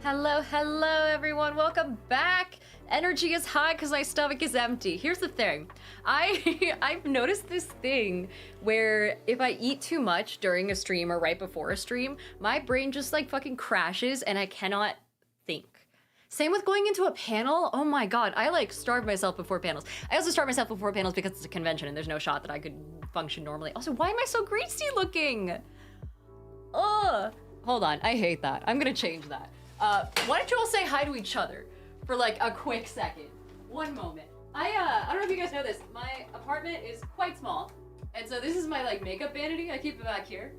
Hello everyone, welcome back. Energy is high because my stomach is empty. Here's the thing, I've noticed this thing where if I eat too much during a stream or right before a stream, my brain just like fucking crashes and I cannot think. Same with going into a panel. Oh my god, I like starve myself before panels. I also starve myself before panels because it's a convention and there's no shot that I could function normally. Also, why am I so greasy looking? Ugh. Hold on, I hate that. I'm gonna change that. Why don't you all say hi to each other for like a quick second? One moment. I don't know if you guys know this. My apartment is quite small, and so this is my like makeup vanity. I keep it back here.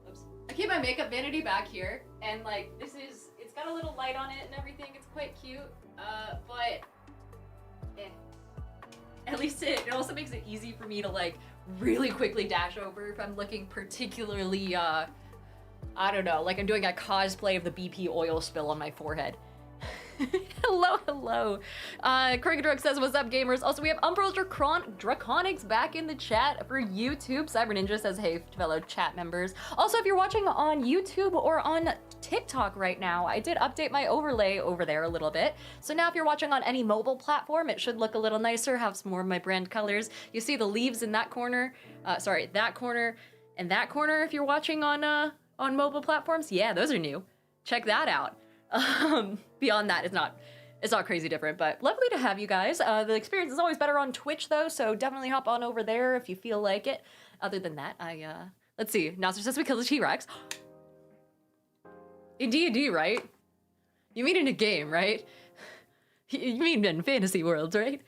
Oops. I keep my makeup vanity back here, and like it's got a little light on it and everything. It's quite cute, but at least it also makes it easy for me to like really quickly dash over if I'm looking particularly I don't know, like I'm doing a cosplay of the BP oil spill on my forehead. Hello. Cricketdrug says, what's up, gamers? Also, we have Umbral Draconics back in the chat for YouTube. Cyber Ninja says, hey, fellow chat members. Also, if you're watching on YouTube or on TikTok right now, I did update my overlay over there a little bit. So now if you're watching on any mobile platform, it should look a little nicer, have some more of my brand colors. You see the leaves in that corner, that corner and that corner if you're watching on mobile platforms. Yeah, those are new. Check that out. Beyond that, it's not crazy different, but lovely to have you guys. The experience is always better on Twitch though, so definitely hop on over there if you feel like it. Other than that, let's see. Nasser says we killed the T-Rex. In D&D, right? You mean in a game, right? You mean in fantasy worlds, right?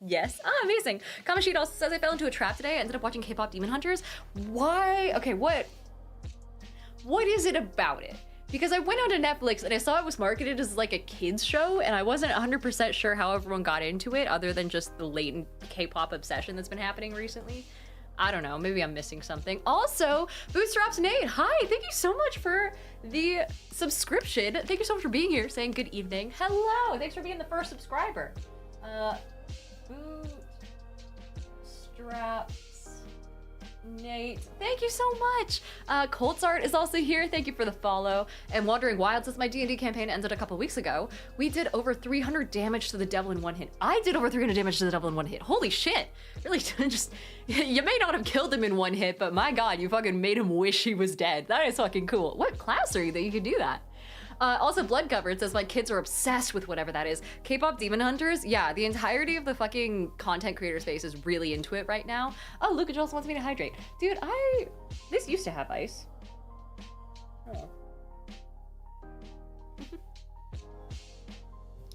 Yes. Amazing. Kamashita also says, I fell into a trap today. I ended up watching K-pop Demon Hunters. Why? Okay, what is it about it? Because I went onto Netflix and I saw it was marketed as like a kids show, and I wasn't 100% sure how everyone got into it other than just the latent K-pop obsession that's been happening recently. I don't know, maybe I'm missing something. Also, Bootstraps Nate, hi, thank you so much for the subscription. Thank you so much for being here, saying good evening. Hello, thanks for being the first subscriber. Bootstraps Nate, thank you so much. Coltsart is also here. Thank you for the follow. And Wandering Wild says my D&D campaign ended a couple weeks ago. We did over 300 damage to the devil in one hit. I did over 300 damage to the devil in one hit. Holy shit. Really, just, you may not have killed him in one hit, but my god, you fucking made him wish he was dead. That is fucking cool. What class are you that you can do that? Also, Blood Covered says my kids are obsessed with whatever that is. K-pop Demon Hunters, yeah, the entirety of the fucking content creator space is really into it right now. Oh, Luca also wants me to hydrate. Dude, this used to have ice. Oh.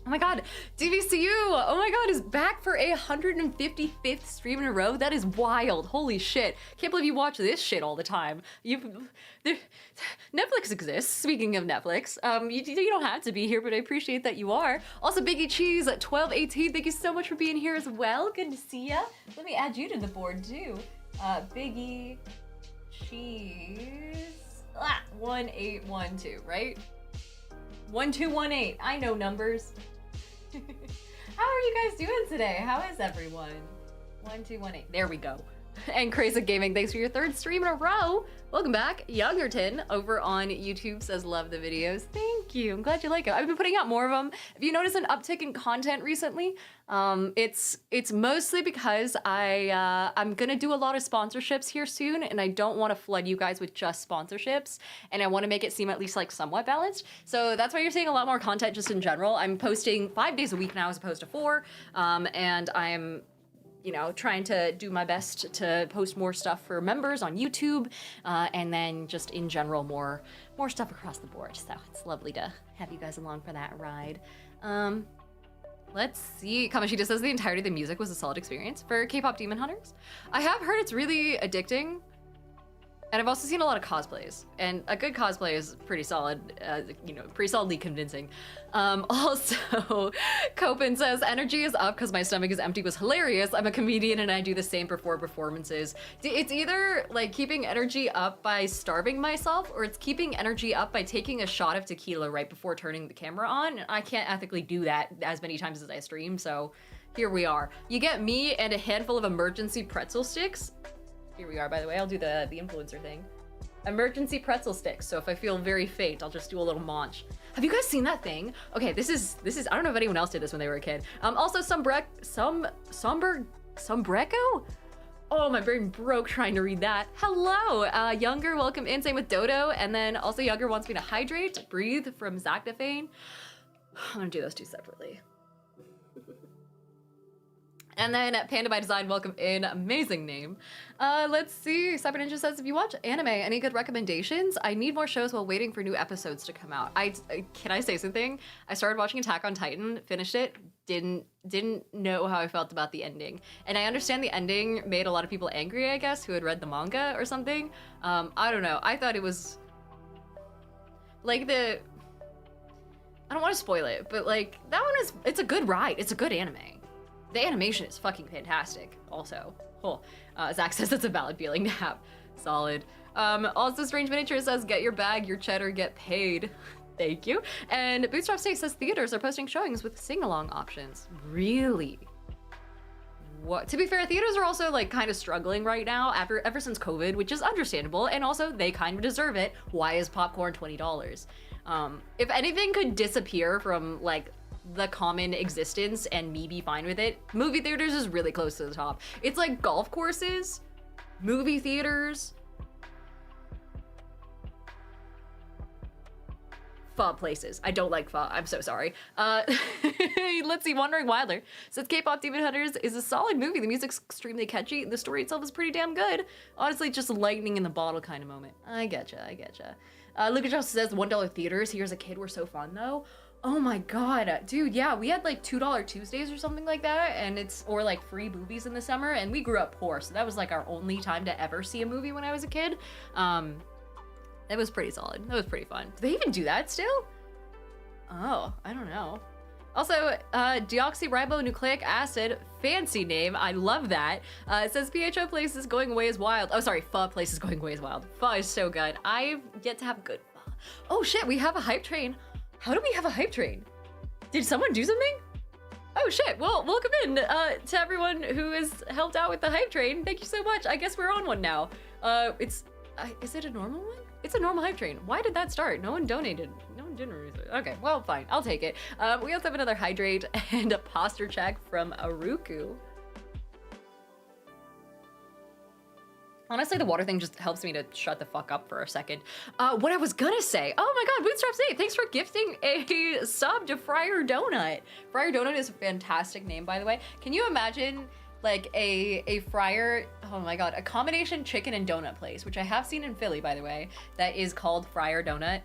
Oh my god, DVCU, oh my god, is back for a 155th stream in a row. That is wild, holy shit. Can't believe you watch this shit all the time. Netflix exists, speaking of Netflix. You don't have to be here, but I appreciate that you are. Also, Biggie Cheese at 1218, thank you so much for being here as well. Good to see ya. Let me add you to the board too. Biggie Cheese, 1812, right? 1218, I know numbers. How are you guys doing today? How is everyone? 1218, there we go. And Crazy Gaming, thanks for your third stream in a row. Welcome back. Youngerton over on YouTube says love the videos. Thank you, I'm glad you like it. I've been putting out more of them. If you notice an uptick in content recently, it's mostly because I'm gonna do a lot of sponsorships here soon, and I don't want to flood you guys with just sponsorships, and I want to make it seem at least like somewhat balanced. So that's why you're seeing a lot more content just in general. I'm posting 5 days a week now as opposed to 4, and I'm trying to do my best to post more stuff for members on YouTube, and then just in general more stuff across the board. So it's lovely to have you guys along for that ride. Let's see. Kamashita says the entirety of the music was a solid experience for K-pop Demon Hunters. I have heard it's really addicting. And I've also seen a lot of cosplays, and a good cosplay is pretty solid, pretty solidly convincing. Also, Copen says, energy is up because my stomach is empty was hilarious. I'm a comedian and I do the same for 4 performances. It's either like keeping energy up by starving myself, or it's keeping energy up by taking a shot of tequila right before turning the camera on. And I can't ethically do that as many times as I stream, so here we are. You get me and a handful of emergency pretzel sticks. Here we are, by the way. I'll do the influencer thing. Emergency pretzel sticks. So if I feel very faint, I'll just do a little munch. Have you guys seen that thing? Okay, this is, I don't know if anyone else did this when they were a kid. Also Sombrero? Oh, my brain broke trying to read that. Hello, Younger, welcome in, same with Dodo. And then also Younger wants me to hydrate, breathe from Zactafane. I'm gonna do those two separately. And then Panda by Design, welcome in, amazing name. Let's see, Cyber Ninja says, if you watch anime, any good recommendations? I need more shows while waiting for new episodes to come out. Can I say something? I started watching Attack on Titan, finished it, didn't know how I felt about the ending. And I understand the ending made a lot of people angry, I guess, who had read the manga or something. I don't know, I thought it was, like I don't want to spoil it, but like, that one is, it's a good ride, it's a good anime. The animation is fucking fantastic, also. Cool. Zach says that's a valid feeling to have. Solid. Also, Strange Miniature says, get your bag, your cheddar, get paid. Thank you. And Bootstrap Steak says, theaters are posting showings with sing-along options. Really? What? To be fair, theaters are also like kind of struggling right now ever since COVID, which is understandable, and also they kind of deserve it. Why is popcorn $20? If anything could disappear from like the common existence and me be fine with it, movie theaters is really close to the top. It's like golf courses, movie theaters, pho places. I don't like pho, I'm so sorry. Let's see, Wandering Wilder says K-pop Demon Hunters is a solid movie. The music's extremely catchy. The story itself is pretty damn good. Honestly, just a lightning in the bottle kind of moment. I getcha. Lucas Jones says $1 theaters. Here's a kid, we're so fun though. Oh my god, dude, yeah, we had like $2 Tuesdays or something like that, and or like free movies in the summer, and we grew up poor, so that was like our only time to ever see a movie when I was a kid. It was pretty solid. That was pretty fun. Do they even do that still? Oh, I don't know. Also, deoxyribonucleic acid, fancy name, I love that. It says PHO Place is going away as wild. Oh, sorry, Pho Place is going away as wild. Pho is so good. I've yet to have good pho. Oh shit, we have a hype train. How do we have a hype train? Did someone do something? Oh shit, well, welcome in to everyone who has helped out with the hype train. Thank you so much. I guess we're on one now. Is it a normal one? It's a normal hype train. Why did that start? No one donated. No one generated. Okay, well, fine, I'll take it. We also have another hydrate and a posture check from Aruku. Honestly, the water thing just helps me to shut the fuck up for a second. What I was gonna say, oh my god, Bootstrap 8, thanks for gifting a sub to Friar Donut. Friar Donut is a fantastic name, by the way. Can you imagine like a fryer, oh my god, a combination chicken and donut place, which I have seen in Philly, by the way, that is called Friar Donut,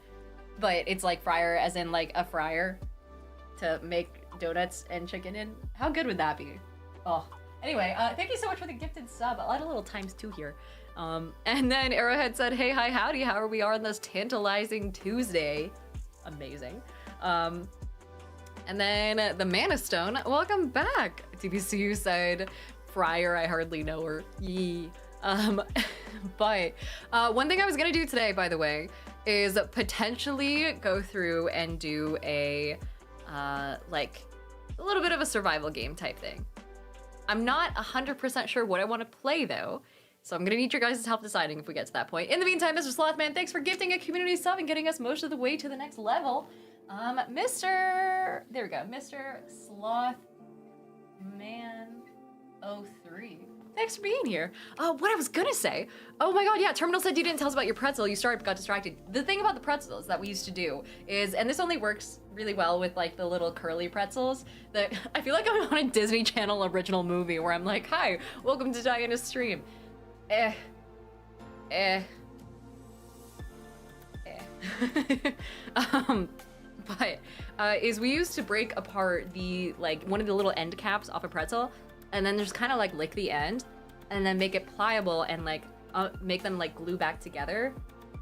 but it's like fryer as in like a fryer to make donuts and chicken in. How good would that be? Oh. Anyway, thank you so much for the gifted sub. I'll add a little ×2 here. And then Arrowhead said, hey, hi, howdy, how are we on this tantalizing Tuesday? Amazing. And then the Mana Stone, welcome back. DBCU said, Fryer, I hardly know her. Yee. But one thing I was gonna do today, by the way, is potentially go through and do a, like, a little bit of a survival game type thing. I'm not 100% sure what I want to play though, so I'm gonna need your guys' help deciding if we get to that point. In the meantime, Mr. Slothman, thanks for gifting a community sub and getting us most of the way to the next level. There we go, Mr. Slothman03. Thanks for being here. What I was gonna say, oh my god, yeah, Terminal said you didn't tell us about your pretzel, you got distracted. The thing about the pretzels that we used to do is, and this only works really well with like the little curly pretzels, that I feel like I'm on a Disney Channel original movie where I'm like, hi, welcome to Diana's stream. Is we used to break apart the, like, one of the little end caps off a pretzel, and then just kind of like lick the end, and then make it pliable and like make them like glue back together,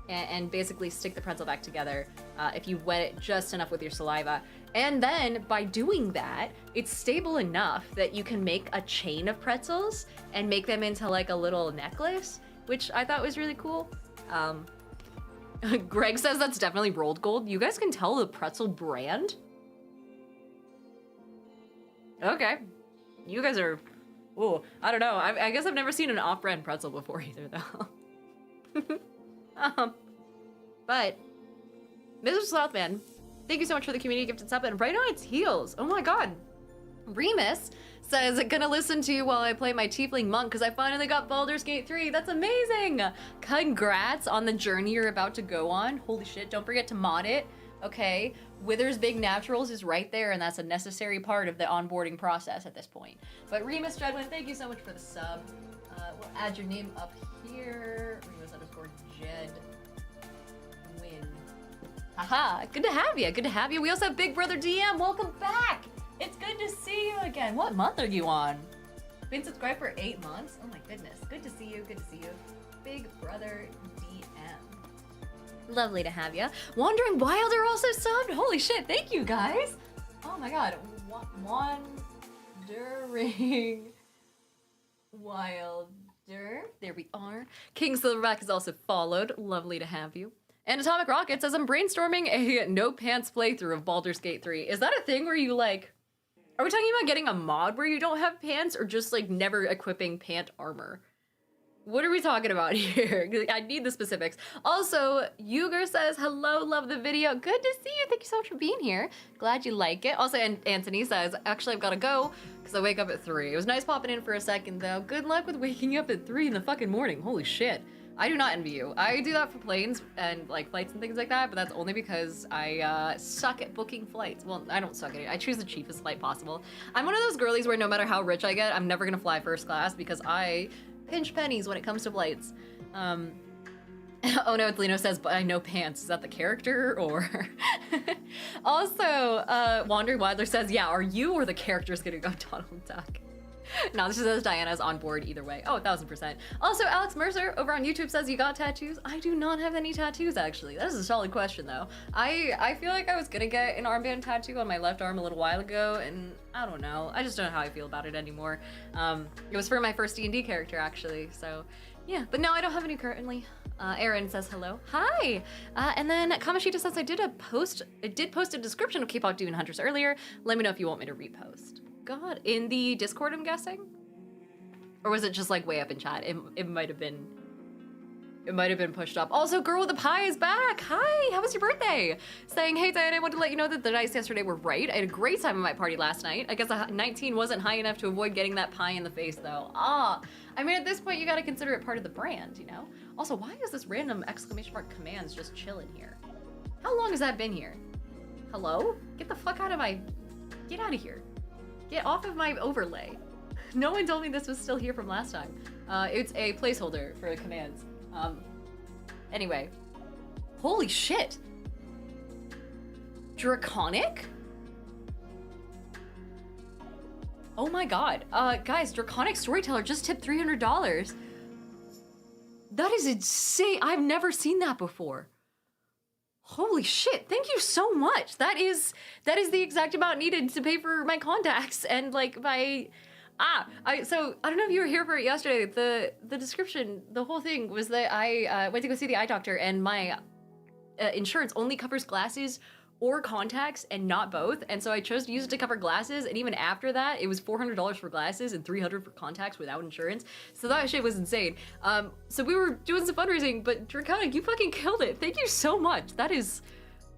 and basically stick the pretzel back together if you wet it just enough with your saliva. And then by doing that, it's stable enough that you can make a chain of pretzels and make them into like a little necklace, which I thought was really cool. Greg says that's definitely rolled gold. You guys can tell the pretzel brand? Okay. You guys are, ooh, I don't know. I guess I've never seen an off-brand pretzel before either, though. But Mr. Slothman, thank you so much for the community gifted sub, and right on its heels. Oh my god. Remus says, gonna listen to you while I play my Tiefling Monk because I finally got Baldur's Gate 3. That's amazing! Congrats on the journey you're about to go on. Holy shit, don't forget to mod it, okay? Wither's Big Naturals is right there, and that's a necessary part of the onboarding process at this point. But Remus Jedwin, thank you so much for the sub. We'll add your name up here. Remus_Jed. Win. Haha, good to have you, good to have you. We also have Big Brother DM, welcome back! It's good to see you again. What month are you on? Been subscribed for 8 months? Oh my goodness, good to see you, good to see you. Big Brother DM. Lovely to have you. Wandering Wilder also subbed? Holy shit, thank you guys! Oh my god, Wandering Wilder. There we are. King Silverback is also followed. Lovely to have you. And Atomic Rocket says, I'm brainstorming a no pants playthrough of Baldur's Gate 3. Is that a thing where you like, are we talking about getting a mod where you don't have pants or just like never equipping pant armor? What are we talking about here? I need the specifics. Also, Yuger says, hello, love the video. Good to see you. Thank you so much for being here. Glad you like it. Also, and Anthony says, actually, I've got to go because I wake up at 3. It was nice popping in for a second, though. Good luck with waking up at 3 in the fucking morning. Holy shit. I do not envy you. I do that for planes and like flights and things like that, but that's only because I suck at booking flights. Well, I don't suck at it. I choose the cheapest flight possible. I'm one of those girlies where no matter how rich I get, I'm never gonna fly first class because I pinch pennies when it comes to flights. Oh no, it's Lino says, but I know pants. Is that the character or? Also, Wandering Wilder says, yeah, are you or the characters gonna go Donald Duck? No, this says Diana's on board either way. Oh, 1000%. Also, Alex Mercer over on YouTube says, you got tattoos? I do not have any tattoos, actually. That is a solid question, though. I feel like I was gonna get an armband tattoo on my left arm a little while ago, and I don't know. I just don't know how I feel about it anymore. It was for my first D&D character, actually, so yeah. But no, I don't have any currently. Aaron says hello. Hi! And then Kamashita says, I did post a description of K-pop Demon Hunters earlier. Let me know if you want me to repost. God, in the Discord, I'm guessing? Or was it just like way up in chat? It might have been pushed up. Also, Girl with the Pie is back. Hi, how was your birthday? Saying, hey Diana, I wanted to let you know that the dice yesterday were right. I had a great time at my party last night. I guess a 19 wasn't high enough to avoid getting that pie in the face though. I mean, at this point, you gotta consider it part of the brand, you know? Also, why is this random exclamation mark commands just chilling here? How long has that been here? Hello? Get the fuck out of my, get out of here. Get off of my overlay. No one told me this was still here from last time. It's a placeholder for commands. Anyway. Holy shit! Draconic? Oh my god. Guys, Draconic Storyteller just tipped $300. That is insane. I've never seen that before. Holy shit, thank you so much. That is the exact amount needed to pay for my contacts and like my, so I don't know if you were here for it yesterday. The description, the whole thing was that I went to go see the eye doctor and my insurance only covers glasses or contacts and not both. And so I chose to use it to cover glasses. And even after that, it was $400 for glasses and $300 for contacts without insurance. So that shit was insane. So we were doing some fundraising, but Draconic, you fucking killed it. Thank you so much. That is,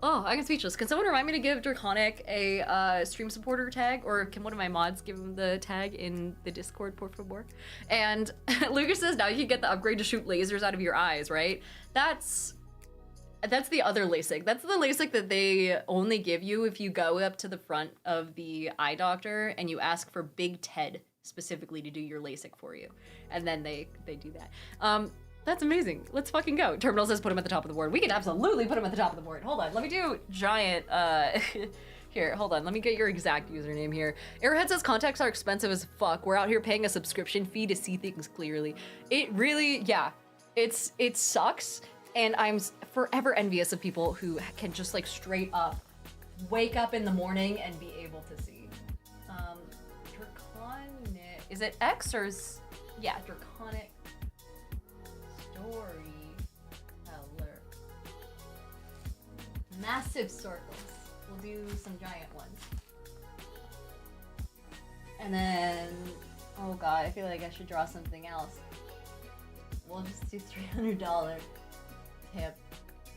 oh, I'm speechless. Can someone remind me to give Draconic a stream supporter tag? Or can one of my mods give him the tag in the Discord, por favor? And Lucas says, now you can get the upgrade to shoot lasers out of your eyes, right? That's the other LASIK. That's the LASIK that they only give you if you go up to the front of the eye doctor and you ask for Big Ted specifically to do your LASIK for you. And then they do that. That's amazing. Let's fucking go. Terminal says put him at the top of the board. We can absolutely put him at the top of the board. Hold on, let me do giant, here, hold on. Let me get your exact username here. Airhead says contacts are expensive as fuck. We're out here paying a subscription fee to see things clearly. It really, yeah, it sucks. And I'm forever envious of people who can just like straight up wake up in the morning and be able to see. Draconic, is it X or is, yeah, Draconic Storyteller. Massive circles. We'll do some giant ones. And then, oh god, I feel like I should draw something else. We'll just do $300.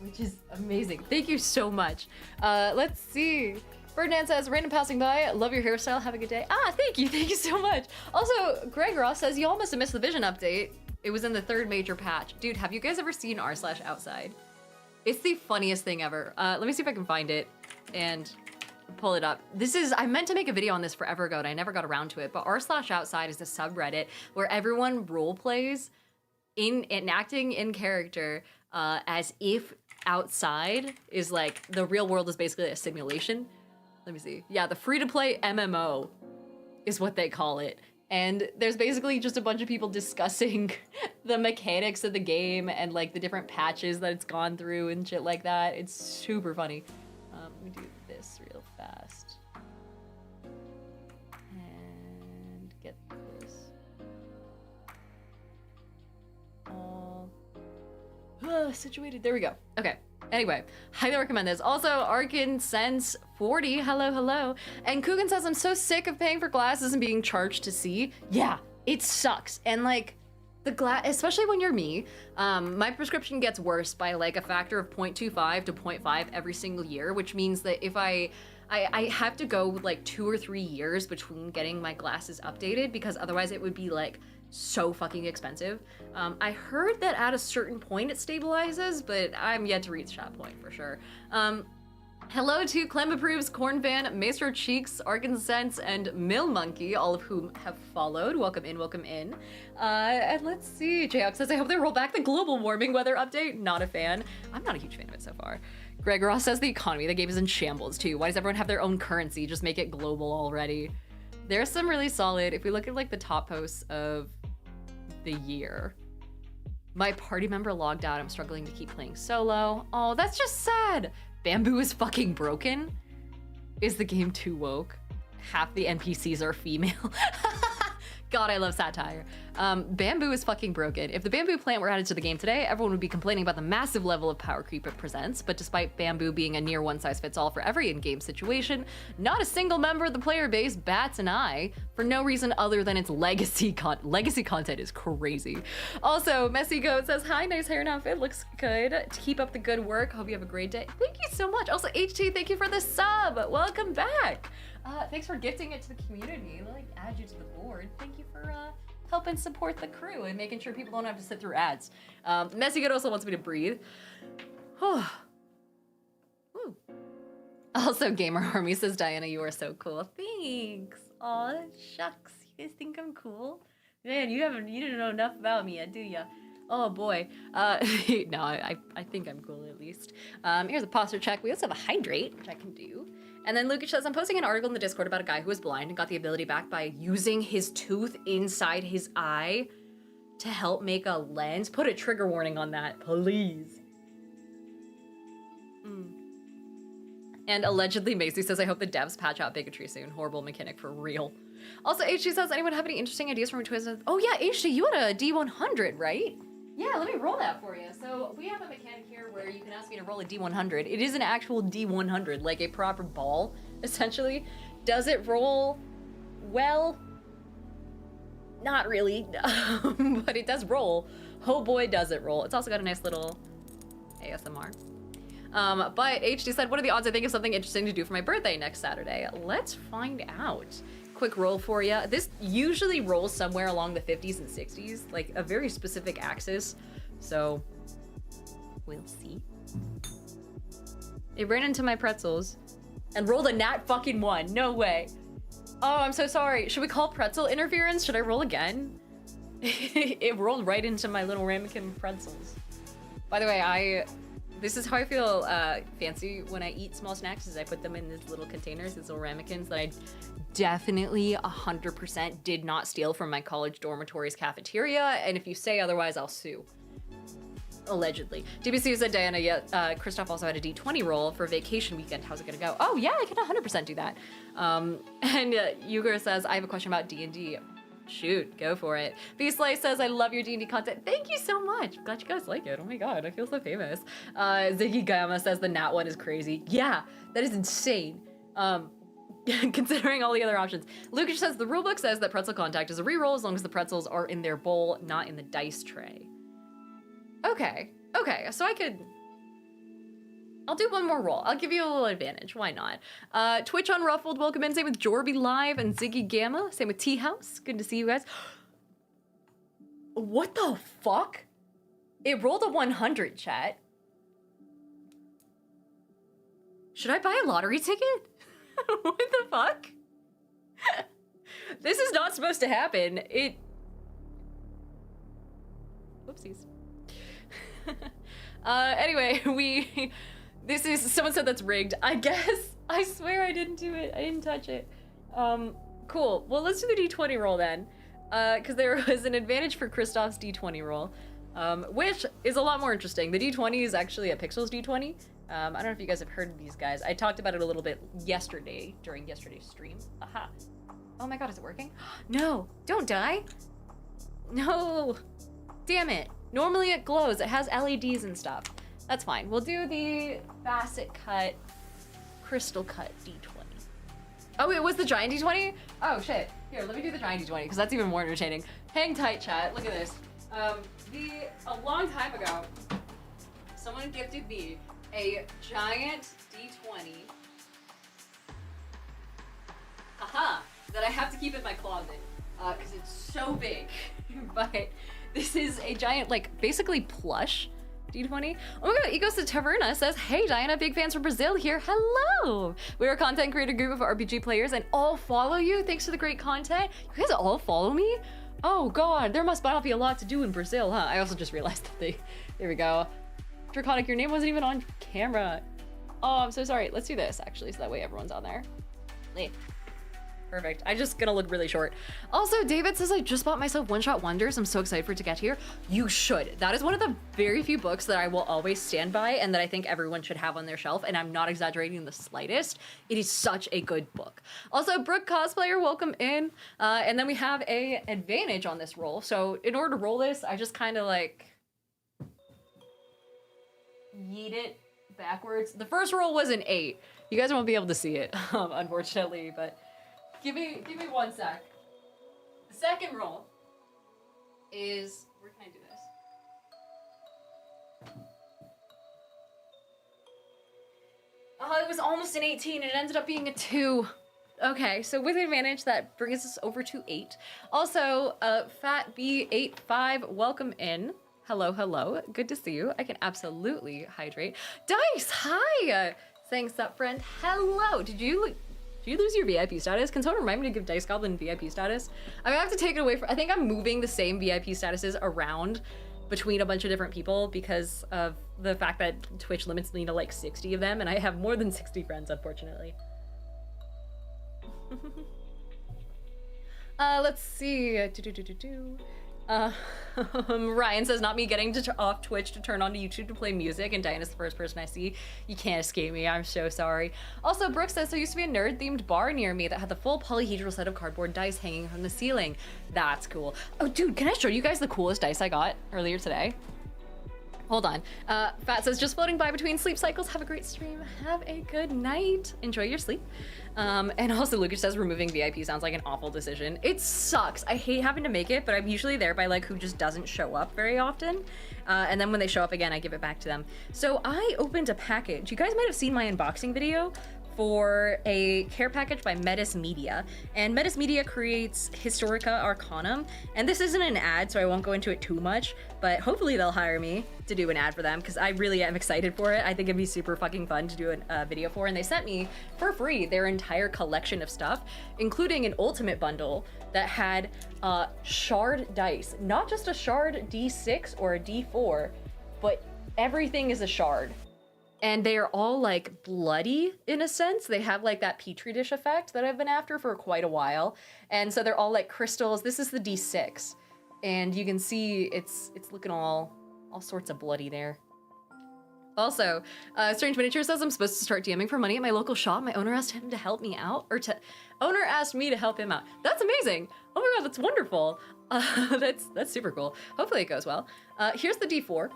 which is amazing. Thank you so much. Let's see. Ferdinand says, random passing by, love your hairstyle, have a good day. Ah, thank you so much. Also, Greg Ross says, you all must have missed the Vision update. It was in the 3rd major patch. Dude, have you guys ever seen r/outside? It's the funniest thing ever. Let me see if I can find it and pull it up. I meant to make a video on this forever ago and I never got around to it, but r/outside is a subreddit where everyone role plays in enacting in character as if outside is like, the real world is basically a simulation. Let me see. Yeah, the free-to-play MMO is what they call it. And there's basically just a bunch of people discussing the mechanics of the game and like the different patches that it's gone through and shit like that. It's super funny. Let me do this real fast. And get this. All situated. There we go. Okay. Anyway, highly recommend this. Also, ArkinSense40, hello. And Coogan says, I'm so sick of paying for glasses and being charged to see. Yeah, it sucks. And like, the glass, especially when you're me, my prescription gets worse by like a factor of 0.25 to 0.5 every single year, which means that if I have to go like 2 or 3 years between getting my glasses updated because otherwise it would be like so fucking expensive. I heard that at a certain point it stabilizes, but I'm yet to reach that point for sure. Hello to Clem Approves, Corn Fan, Maestro Cheeks, Arkansense, and Mill Monkey, all of whom have followed. Welcome in. And let's see, Jayok says, I hope they roll back the global warming weather update. Not a fan. I'm not a huge fan of it so far. Greg Ross says the economy, the game is in shambles too. Why does everyone have their own currency? Just make it global already. There's some really solid, if we look at like the top posts of the year. My party member logged out. I'm struggling to keep playing solo. Oh, that's just sad. Bamboo is fucking broken. Is the game too woke? Half the NPCs are female. God, I love satire. Bamboo is fucking broken. If the bamboo plant were added to the game today, everyone would be complaining about the massive level of power creep it presents, but despite bamboo being a near one-size-fits-all for every in-game situation, not a single member of the player base bats an eye for no reason other than its legacy content is crazy. Also, Messy Goat says, hi, nice hair and outfit, looks good. Keep up the good work, hope you have a great day. Thank you so much. Also, HT, thank you for the sub. Welcome back. Thanks for gifting it to the community. Like, add you to the board. Thank you for helping support the crew and making sure people don't have to sit through ads. Messy Good also wants me to breathe. Woo. Also, Gamer Army says, Diana, you are so cool. Thanks. Aw, shucks. You guys think I'm cool? Man, you didn't know enough about me yet, do ya? Oh boy. No, I think I'm cool at least. Here's a posture check. We also have a hydrate, which I can do. And then Lucas says, I'm posting an article in the Discord about a guy who was blind and got the ability back by using his tooth inside his eye to help make a lens. Put a trigger warning on that, please. And allegedly Macy says, I hope the devs patch out bigotry soon. Horrible mechanic for real. Also, HG says, anyone have any interesting ideas from a twist? Oh yeah, HG, you had a D100, right? Yeah, let me roll that for you. So we have a mechanic here where you can ask me to roll a D100. It is an actual D100, like a proper ball, essentially. Does it roll well? Not really, but it does roll. Oh boy, does it roll. It's also got a nice little ASMR. But HD said, what are the odds I think of something interesting to do for my birthday next Saturday? Let's find out. Quick roll for you. This usually rolls somewhere along the 50s and 60s, like a very specific axis. So we'll see. It ran into my pretzels and rolled a nat fucking 1. No way. Oh, I'm so sorry. Should we call pretzel interference? Should I roll again? It rolled right into my little ramekin pretzels. By the way, this is how I feel fancy when I eat small snacks, is I put them in these little containers, these little ramekins that I definitely 100% did not steal from my college dormitory's cafeteria, and if you say otherwise, I'll sue. Allegedly. DBC said, Diana, yeah, Christoph also had a D20 roll for vacation weekend. How's it gonna go? Oh yeah, I can 100% do that. And Yuger says, I have a question about D&D. Shoot, go for it. Beastlight says, I love your D&D content. Thank you so much. Glad you guys like it. Oh my god, I feel so famous. Ziggy Gama says the nat one is crazy. Yeah, that is insane. Considering all the other options. Lucas says, the rulebook says that pretzel contact is a reroll as long as the pretzels are in their bowl, not in the dice tray. Okay, so I could I'll do one more roll. I'll give you a little advantage. Why not? Twitch Unruffled, welcome in. Same with Jorby Live and Ziggy Gamma. Same with Tea House. Good to see you guys. What the fuck? It rolled a 100, chat. Should I buy a lottery ticket? What the fuck? This is not supposed to happen. Whoopsies. Anyway, someone said that's rigged. I guess. I swear I didn't do it. I didn't touch it. Cool. Well, let's do the D20 roll then. Because there was an advantage for Kristoff's D20 roll, which is a lot more interesting. The D20 is actually a Pixels D20. I don't know if you guys have heard of these guys. I talked about it a little bit yesterday, during yesterday's stream. Aha. Oh my god, is it working? No, don't die. No. Damn it. Normally it glows. It has LEDs and stuff. That's fine. We'll do the Facet Cut, Crystal Cut D20. Oh, it was the giant D20? Oh, shit. Here, let me do the giant D20, because that's even more entertaining. Hang tight, chat. Look at this. A long time ago, someone gifted me a giant D20. Haha. That I have to keep in my closet, because it's so big. But this is a giant, like, basically plush D20. Oh my god, Ecos de Taverna says, hey Diana, big fans from Brazil here. Hello! We're a content creator group of RPG players and all follow you thanks to the great content. You guys all follow me? Oh god, there must not be a lot to do in Brazil, huh? I also just realized that there we go. Draconic, your name wasn't even on camera. Oh, I'm so sorry. Let's do this actually, so that way everyone's on there. Perfect. I'm just gonna look really short. Also, David says, I just bought myself One Shot Wonders. I'm so excited for it to get here. You should. That is one of the very few books that I will always stand by and that I think everyone should have on their shelf, and I'm not exaggerating in the slightest. It is such a good book. Also, Brooke Cosplayer, welcome in. And then we have a advantage on this roll. So in order to roll this, I just kind of like yeet it backwards. The first roll was an 8. You guys won't be able to see it, unfortunately, but Give me 1 sec. The second roll is, where can I do this? Oh, it was almost an 18 and it ended up being a 2. Okay, so with advantage, that brings us over to 8. Also, Fat B85, welcome in. Hello, hello. Good to see you. I can absolutely hydrate. Dice, hi! Thanks, up friend. Hello. Did you lose your VIP status? Can someone remind me to give Dice Goblin VIP status? I'm gonna have to take it away I think I'm moving the same VIP statuses around between a bunch of different people because of the fact that Twitch limits me to like 60 of them, and I have more than 60 friends, unfortunately. Let's see. Ryan says, not me getting off Twitch to turn on to YouTube to play music, and Diana's the first person I see. You can't escape me, I'm so sorry. Also, Brooke says, there used to be a nerd-themed bar near me that had the full polyhedral set of cardboard dice hanging from the ceiling. That's cool. Oh, dude, can I show you guys the coolest dice I got earlier today? Hold on. Fat says, just floating by between sleep cycles. Have a great stream. Have a good night. Enjoy your sleep. And also Lucas says, removing VIP sounds like an awful decision. It sucks. I hate having to make it, but I'm usually there by like who just doesn't show up very often. And then when they show up again, I give it back to them. So I opened a package. You guys might have seen my unboxing video for a care package by Metis Media. And Metis Media creates Historica Arcanum. And this isn't an ad, so I won't go into it too much, but hopefully they'll hire me to do an ad for them because I really am excited for it. I think it'd be super fucking fun to do a video for. And they sent me for free their entire collection of stuff, including an ultimate bundle that had shard dice. Not just a shard D6 or a D4, but everything is a shard. And they are all like bloody in a sense. They have like that petri dish effect that I've been after for quite a while. And so they're all like crystals. This is the D6. And you can see it's looking all sorts of bloody there. Also, Strange Miniature says I'm supposed to start DMing for money at my local shop. My owner asked him to help me out, owner asked me to help him out. That's amazing. Oh my god, that's wonderful. That's super cool. Hopefully it goes well. Here's the D4.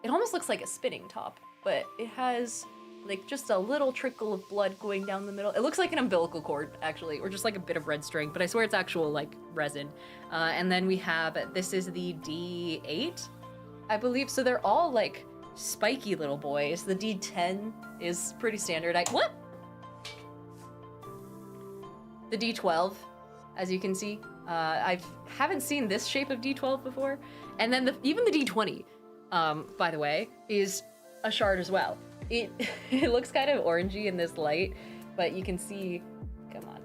It almost looks like a spinning top, but it has like just a little trickle of blood going down the middle. It looks like an umbilical cord actually, or just like a bit of red string, but I swear it's actual like resin. And then we have, this is the D8, I believe. So they're all like spiky little boys. The D10 is pretty standard. What? The D12, as you can see. I haven't seen this shape of D12 before. And then even the D20, by the way, is a shard as well. It looks kind of orangey in this light, but you can see, come on,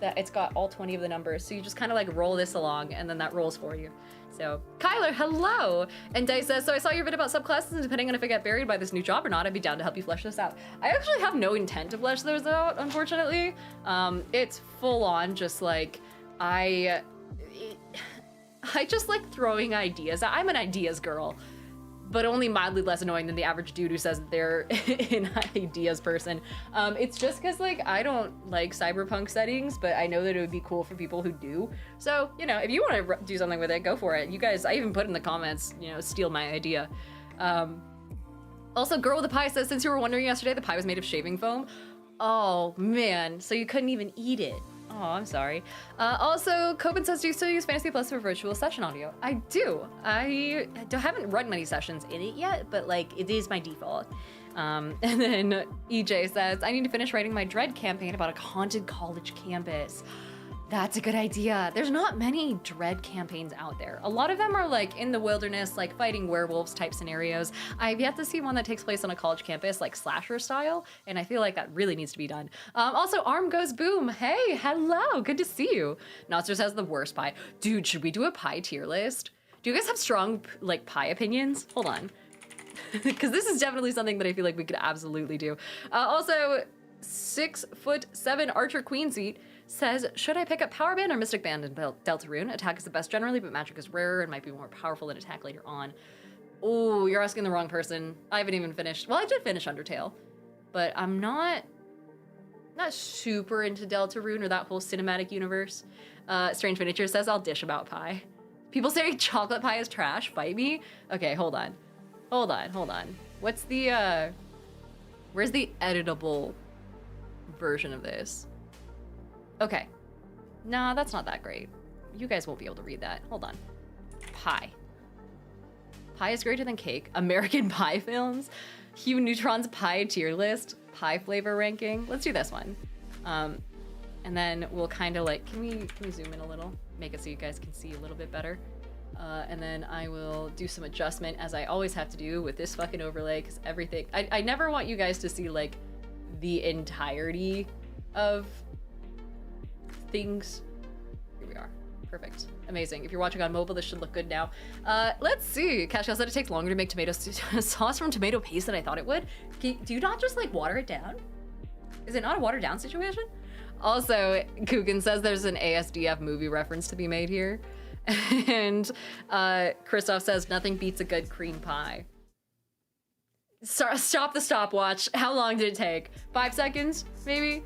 that it's got all 20 of the numbers. So you just kind of like roll this along and then that rolls for you. So Kyler, hello. And Dice says, so I saw your bit about subclasses and depending on if I get buried by this new job or not, I'd be down to help you flesh this out. I actually have no intent to flesh those out, unfortunately. It's full on just like, I just like throwing ideas. I'm an ideas girl, but only mildly less annoying than the average dude who says they're an ideas person. It's just because like I don't like cyberpunk settings, but I know that it would be cool for people who do. So, you know, if you want to do something with it, go for it. You guys, I even put in the comments, you know, steal my idea. Also, Girl with a Pie says, since you were wondering yesterday, the pie was made of shaving foam. Oh man, so you couldn't even eat it. Oh, I'm sorry. Also, Coben says, do you still use Fantasy Plus for virtual session audio? I do. I haven't run many sessions in it yet, but like it is my default. And then EJ says, I need to finish writing my Dread campaign about a haunted college campus. That's a good idea. There's not many Dread campaigns out there. A lot of them are like in the wilderness, like fighting werewolves type scenarios. I've yet to see one that takes place on a college campus, like slasher style, and I feel like that really needs to be done. Also, Arm Goes Boom. Hey, hello, good to see you. Notster says the worst pie. Dude, should we do a pie tier list? Do you guys have strong like pie opinions? Hold on. Because this is definitely something that I feel like we could absolutely do. Also, 6'7" Archer Queen Seat says, should I pick up Power Band or Mystic Band in Deltarune? Attack is the best generally, but magic is rarer and might be more powerful than attack later on. Oh, you're asking the wrong person. I haven't even finished. Well, I did finish Undertale, but I'm not super into Deltarune or that whole cinematic universe. Strange Miniature says, I'll dish about pie. People say chocolate pie is trash. Fight me. Okay, hold on. What's the, where's the editable version of this? Okay. Nah, that's not that great. You guys won't be able to read that. Hold on. Pie. Pie is greater than cake. American Pie films. Hugh Neutron's pie tier list. Pie flavor ranking. Let's do this one. And then we'll kind of like, can we zoom in a little? Make it so you guys can see a little bit better. And then I will do some adjustment as I always have to do with this fucking overlay because everything, I never want you guys to see like the entirety of things. Here we are. Perfect. Amazing. If you're watching on mobile, this should look good now. Let's see. Cash said it takes longer to make tomato sauce from tomato paste than I thought it would. Do you not just like water it down? Is it not a watered down situation? Also, Coogan says there's an ASDF movie reference to be made here. And Christoph says nothing beats a good cream pie. Stop the stopwatch. How long did it take? 5 seconds, maybe?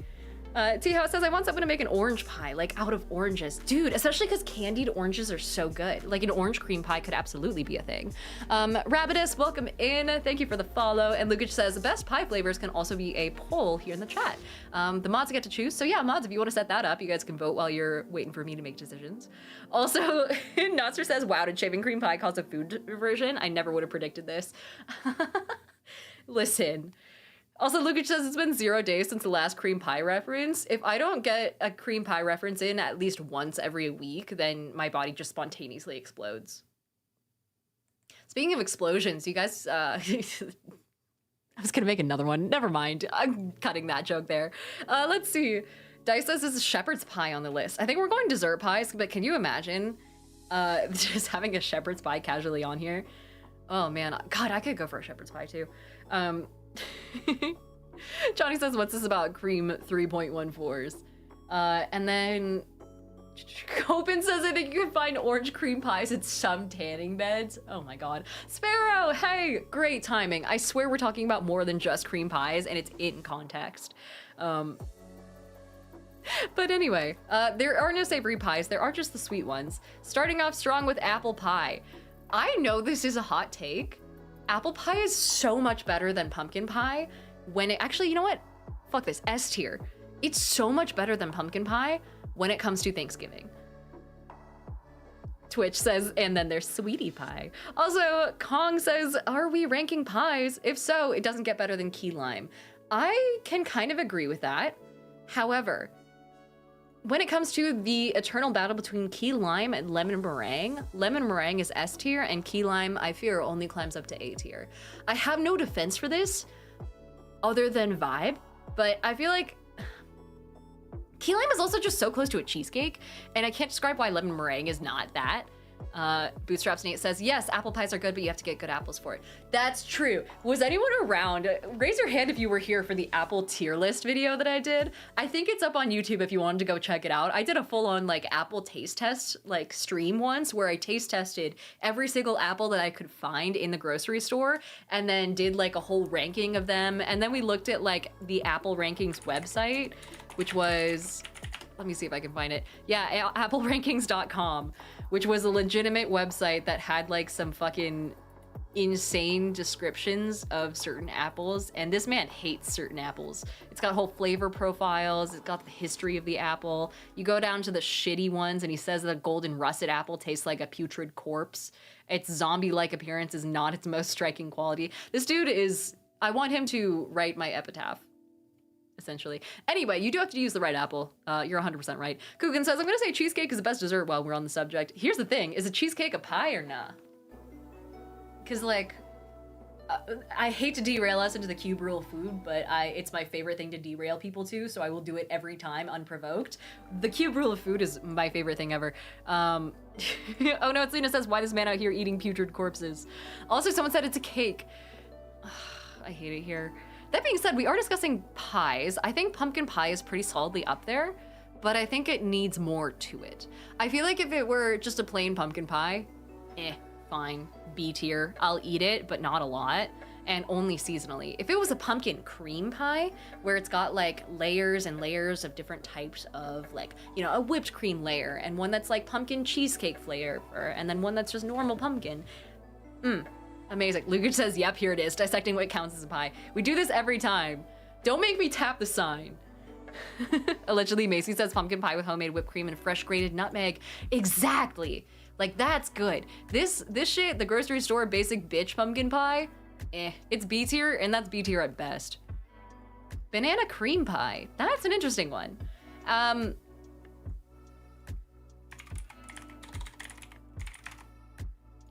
T-House says, I want someone to make an orange pie, like out of oranges. Dude, especially because candied oranges are so good. Like an orange cream pie could absolutely be a thing. Rabidus, welcome in. Thank you for the follow. And Lukic says, the best pie flavors can also be a poll here in the chat. The mods get to choose. So yeah, mods, if you want to set that up, you guys can vote while you're waiting for me to make decisions. Also, Notster says, wow, did shaving cream pie cause a food version? I never would have predicted this. Listen. Also, Lukic says it's been 0 days since the last cream pie reference. If I don't get a cream pie reference in at least once every week, then my body just spontaneously explodes. Speaking of explosions, you guys, I was gonna make another one. Never mind. I'm cutting that joke there. Let's see. Dice says there's a shepherd's pie on the list. I think we're going dessert pies, but can you imagine just having a shepherd's pie casually on here? Oh man, God, I could go for a shepherd's pie too. Johnny says, what's this about cream 3.14s? And then Copen says, I think you can find orange cream pies at some tanning beds. Oh my God. Sparrow, hey, great timing. I swear we're talking about more than just cream pies and it's in context. But anyway, there are no savory pies. There are just the sweet ones. Starting off strong with apple pie. I know this is a hot take. Apple pie is so much better than pumpkin pie when it actually, you know what? Fuck this, S tier. It's so much better than pumpkin pie when it comes to Thanksgiving. Twitch says, and then there's sweetie pie. Also, Kong says, are we ranking pies? If so, it doesn't get better than key lime. I can kind of agree with that. However, when it comes to the eternal battle between key lime and lemon meringue is S tier, and key lime, I fear, only climbs up to A tier. I have no defense for this other than vibe, but I feel like key lime is also just so close to a cheesecake, and I can't describe why lemon meringue is not that. Bootstraps Nate says, yes, apple pies are good, but you have to get good apples for it. That's true. Was anyone around? Raise your hand if you were here for the apple tier list video that I did. I think it's up on YouTube if you wanted to go check it out. I did a full-on like apple taste test like stream once where I taste tested every single apple that I could find in the grocery store and then did like a whole ranking of them. And then we looked at like the Apple Rankings website, which was, let me see if I can find it. Yeah, applerankings.com, which was a legitimate website that had like some fucking insane descriptions of certain apples. And this man hates certain apples. It's got whole flavor profiles. It's got the history of the apple. You go down to the shitty ones and he says the golden russet apple tastes like a putrid corpse. Its zombie-like appearance is not its most striking quality. This dude is, I want him to write my epitaph, essentially. Anyway, you do have to use the right apple. You're 100% right. Coogan says, I'm gonna say cheesecake is the best dessert while we're on the subject. Here's the thing, is a cheesecake a pie or nah? Cause like, I hate to derail us into the cube rule of food, but it's my favorite thing to derail people to, so I will do it every time unprovoked. The cube rule of food is my favorite thing ever. Oh no, it's Lena says, why does man out here eating putrid corpses? Also, someone said it's a cake. I hate it here. That being said, we are discussing pies. I think pumpkin pie is pretty solidly up there, but I think it needs more to it. I feel like if it were just a plain pumpkin pie, fine, B tier. I'll eat it, but not a lot, and only seasonally. If it was a pumpkin cream pie, where it's got like layers and layers of different types of like, you know, a whipped cream layer, and one that's like pumpkin cheesecake flavor, and then one that's just normal pumpkin. Amazing. Luke says, yep, here it is, dissecting what counts as a pie. We do this every time. Don't make me tap the sign. Allegedly, Macy says pumpkin pie with homemade whipped cream and fresh grated nutmeg. Exactly. Like, that's good. This shit, the grocery store basic bitch pumpkin pie, it's B tier, and that's B tier at best. Banana cream pie. That's an interesting one.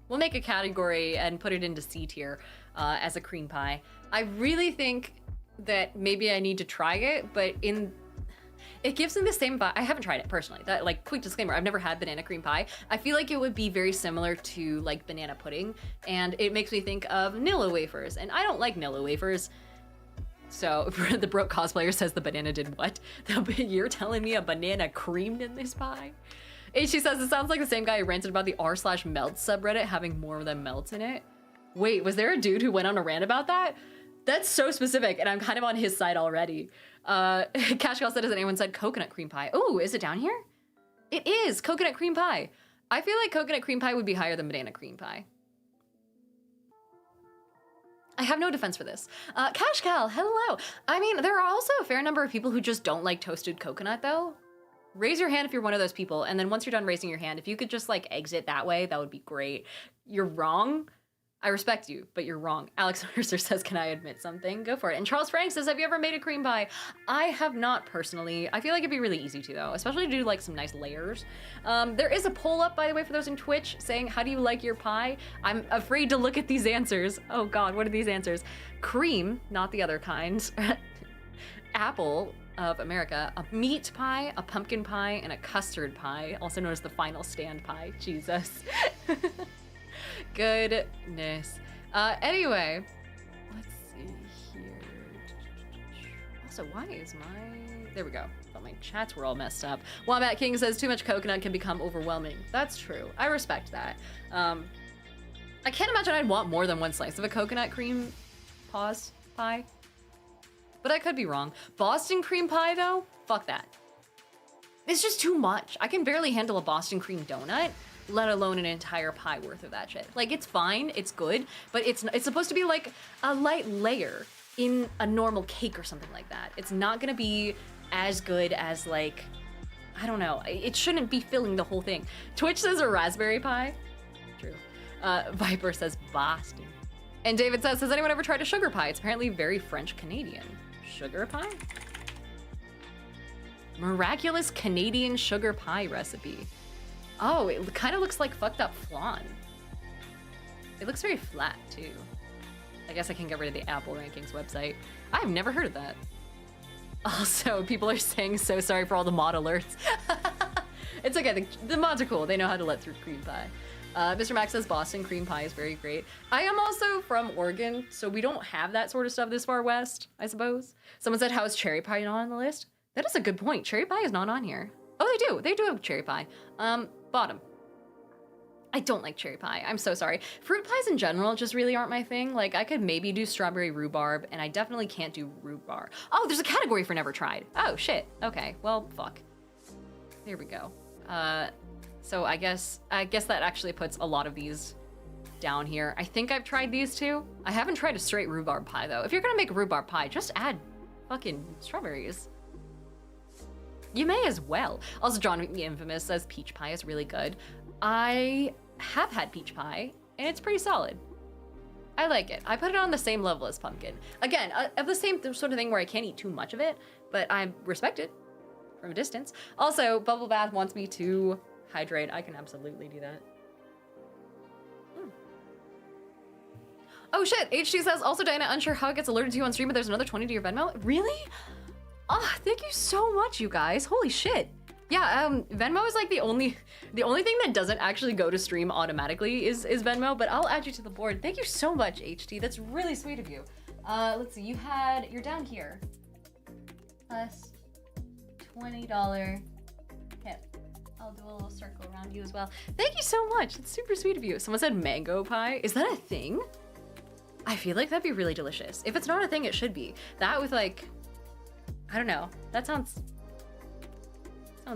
We'll make a category and put it into C tier as a cream pie. I really think that maybe I need to try it, but it gives me the same vibe. I haven't tried it personally. That, like, quick disclaimer, I've never had banana cream pie. I feel like it would be very similar to like banana pudding, and it makes me think of Nilla wafers, and I don't like Nilla wafers. So the broke cosplayer says the banana did what? You're telling me a banana creamed in this pie? She says, it sounds like the same guy who ranted about the r/melts subreddit having more than melts in it. Wait, was there a dude who went on a rant about that? That's so specific, and I'm kind of on his side already. Cash Gal said, has anyone said coconut cream pie? Oh, is it down here? It is, coconut cream pie. I feel like coconut cream pie would be higher than banana cream pie. I have no defense for this. Cash Gal, hello. I mean, there are also a fair number of people who just don't like toasted coconut, though. Raise your hand if you're one of those people, and then once you're done raising your hand, if you could just like exit that way, that would be great. You're wrong. I respect you, but you're wrong. Alex Mercer says, can I admit something? Go for it. And Charles Frank says, have you ever made a cream pie? I have not personally. I feel like it'd be really easy to though, especially to do like some nice layers. There is a poll up, by the way, for those in Twitch saying, how do you like your pie? I'm afraid to look at these answers. Oh God, what are these answers? Cream, not the other kind. Apple of America, a meat pie, a pumpkin pie, and a custard pie, also known as the final stand pie. Jesus. Goodness. Anyway, let's see here. Also, why is there we go. Thought my chats were all messed up. Wombat King says too much coconut can become overwhelming. That's true. I respect that. I can't imagine I'd want more than one slice of a coconut cream pie. But I could be wrong. Boston cream pie though? Fuck that. It's just too much. I can barely handle a Boston cream donut, let alone an entire pie worth of that shit. Like, it's fine, it's good, but it's supposed to be like a light layer in a normal cake or something like that. It's not gonna be as good as like I don't know. It shouldn't be filling the whole thing. Twitch says a raspberry pie. True. Viper says Boston. And David says, has anyone ever tried a sugar pie? It's apparently very French-Canadian. Sugar pie? Miraculous Canadian sugar pie recipe. Oh, it kind of looks like fucked up flan. It looks very flat, too. I guess I can get rid of the Apple Rankings website. I've never heard of that. Also, people are saying so sorry for all the mod alerts. It's okay, the mods are cool. They know how to let through cream pie. Mr. Max says Boston cream pie is very great. I am also from Oregon, so we don't have that sort of stuff this far west, I suppose. Someone said, how is cherry pie not on the list? That is a good point. Cherry pie is not on here. Oh, they do. They do have cherry pie. Bottom. I don't like cherry pie. I'm so sorry. Fruit pies in general just really aren't my thing. Like, I could maybe do strawberry rhubarb, and I definitely can't do rhubarb. Oh, there's a category for never tried. Oh, shit. Okay, well, fuck. There we go. So I guess that actually puts a lot of these down here. I think I've tried these two. I haven't tried a straight rhubarb pie, though. If you're gonna make a rhubarb pie, just add fucking strawberries. You may as well. Also, John Infamous says peach pie is really good. I have had peach pie, and it's pretty solid. I like it. I put it on the same level as pumpkin. Again, of the same sort of thing where I can't eat too much of it, but I respect it from a distance. Also, Bubble Bath wants me to hydrate. I can absolutely do that. Oh shit, HG says, also Diana, unsure how it gets alerted to you on stream, but there's another 20 to your Venmo. Really? Oh, thank you so much, you guys. Holy shit. Yeah, Venmo is like the only thing that doesn't actually go to stream automatically is Venmo, but I'll add you to the board. Thank you so much, HT. That's really sweet of you. Let's see, you're down here. Plus $20 tip. I'll do a little circle around you as well. Thank you so much. It's super sweet of you. Someone said mango pie. Is that a thing? I feel like that'd be really delicious. If it's not a thing, it should be. That with like, I don't know. That sounds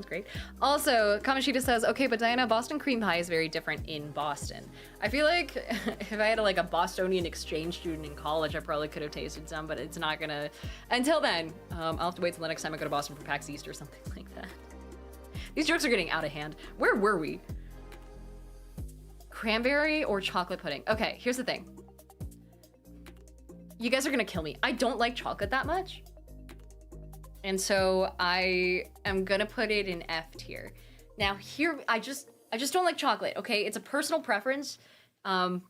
great. Also, Kamashita says, okay, but Diana, Boston cream pie is very different in Boston. I feel like if I had like a Bostonian exchange student in college, I probably could have tasted some, but it's not gonna, until then, I'll have to wait till the next time I go to Boston for PAX East or something like that. These jokes are getting out of hand. Where were we? Cranberry or chocolate pudding? Okay, here's the thing. You guys are gonna kill me. I don't like chocolate that much. And so I am gonna put it in F tier. Now here, I just don't like chocolate, okay? It's a personal preference. I'm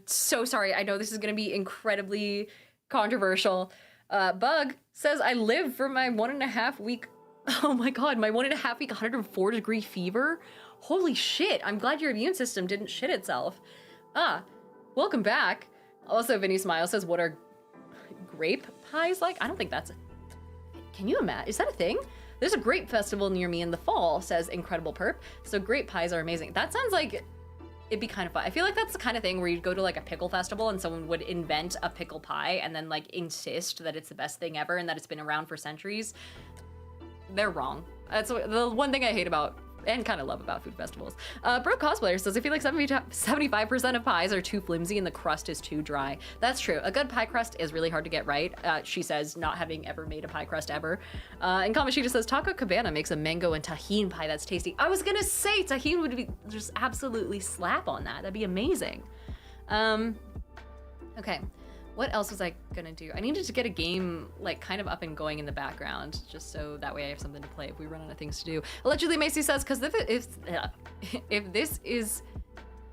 so sorry. I know this is gonna be incredibly controversial. Bug says, I live for my 1.5 week, oh my God, my 1.5 week 104-degree fever. Holy shit, I'm glad your immune system didn't shit itself. Welcome back. Also, Vinny Smile says, what are grape pies like? I don't think that's Can you imagine? Is that a thing? There's a grape festival near me in the fall, says Incredible Perp. So grape pies are amazing. That sounds like it'd be kind of fun. I feel like that's the kind of thing where you'd go to like a pickle festival and someone would invent a pickle pie and then like insist that it's the best thing ever and that it's been around for centuries. They're wrong. That's the one thing I hate about and kind of love about food festivals. Bro Cosplayer says, I feel like 75% of pies are too flimsy and the crust is too dry. That's true. A good pie crust is really hard to get right. She says, not having ever made a pie crust ever. And Kamashita says, Taco Cabana makes a mango and tahini pie that's tasty. I was gonna say tahini would be just absolutely slap on that. That'd be amazing. Okay. What else was I gonna do? I needed to get a game like kind of up and going in the background, just so that way I have something to play if we run out of things to do. Allegedly, Macy says, because if this is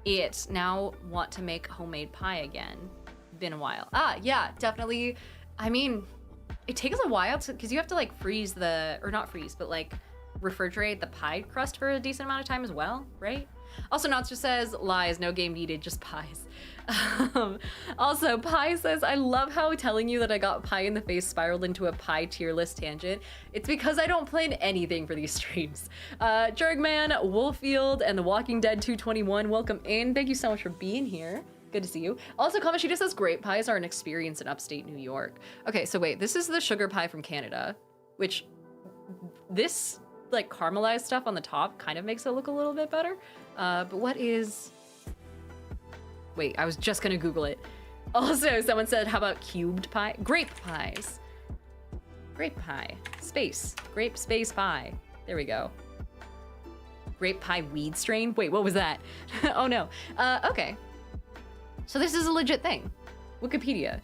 it, now want to make homemade pie again. Been a while. Yeah, definitely. I mean, it takes a while to, because you have to like freeze or not freeze, but like refrigerate the pie crust for a decent amount of time as well, right? Also, Knots just says, lies, no game needed, just pies. Also, Pie says, I love how telling you that I got pie in the face spiraled into a pie tier list tangent. It's because I don't plan anything for these streams. Jurgman, Wolfield, and The Walking Dead 221, welcome in. Thank you so much for being here. Good to see you. Also, Kamashita says, grape pies are an experience in upstate New York. Okay, so wait, this is the sugar pie from Canada, which this like caramelized stuff on the top kind of makes it look a little bit better. But what is... Wait, I was just gonna Google it. Also, someone said, how about cubed pie? Grape pies. Grape pie. Space. Grape space pie. There we go. Grape pie weed strain? Wait, what was that? Oh no. Okay. So this is a legit thing. Wikipedia.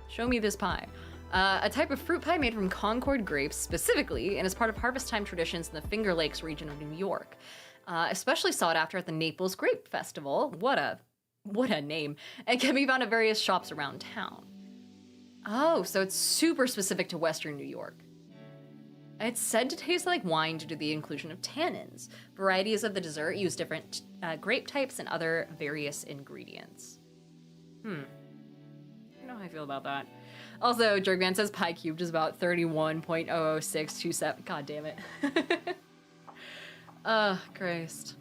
Show me this pie. A type of fruit pie made from Concord grapes specifically, and is part of harvest time traditions in the Finger Lakes region of New York. Especially sought after at the Naples Grape Festival. What a name. And can be found at various shops around town. Oh, so it's super specific to Western New York. It's said to taste like wine due to the inclusion of tannins. Varieties of the dessert use different grape types and other various ingredients. I don't know how I feel about that. Also, Jerkman says pie cubed is about 31.00627. God damn it. Christ.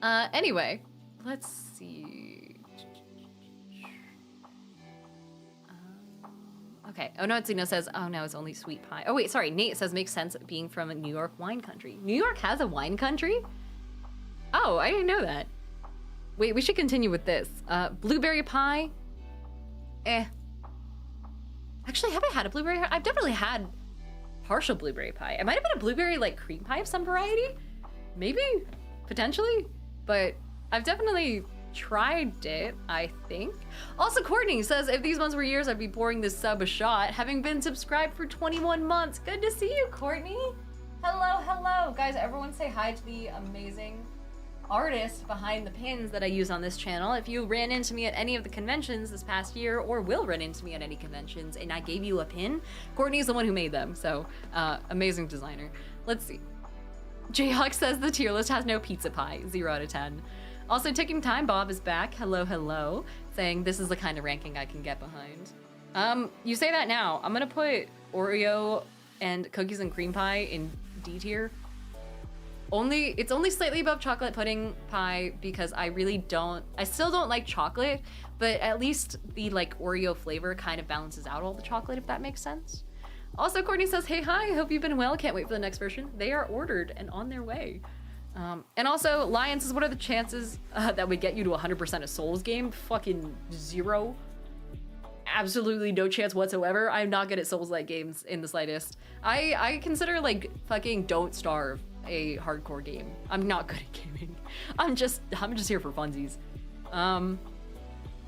Anyway, let's see. Okay. Oh no, Encino says, oh no, it's only sweet pie. Oh wait, sorry. Nate says makes sense being from a New York wine country. New York has a wine country? Oh, I didn't know that. Wait, we should continue with this. Blueberry pie. Actually, have I had a blueberry? I've definitely had partial blueberry pie. It might have been a blueberry like cream pie of some variety. Maybe, potentially, but I've definitely tried it, I think. Also, Courtney says, if these ones were years, I'd be pouring this sub a shot, having been subscribed for 21 months. Good to see you, Courtney. Hello, hello. Guys, everyone say hi to the amazing artist behind the pins that I use on this channel. If you ran into me at any of the conventions this past year, or will run into me at any conventions, and I gave you a pin, Courtney is the one who made them, so amazing designer. Let's see. Jayhawk says the tier list has no pizza pie, 0 out of 10. Also, Ticking Time Bob is back, hello, hello, saying this is the kind of ranking I can get behind. You say that now. I'm gonna put Oreo and cookies and cream pie in D tier. It's only slightly above chocolate pudding pie because I still don't like chocolate, but at least the like Oreo flavor kind of balances out all the chocolate, if that makes sense. Also, Courtney says, hey, hi, hope you've been well. Can't wait for the next version. They are ordered and on their way. And also, Lion says, what are the chances that we get you to 100% a Souls game? Fucking 0. Absolutely no chance whatsoever. I'm not good at Souls-like games in the slightest. I consider like fucking Don't Starve a hardcore game. I'm not good at gaming. I'm just here for funsies.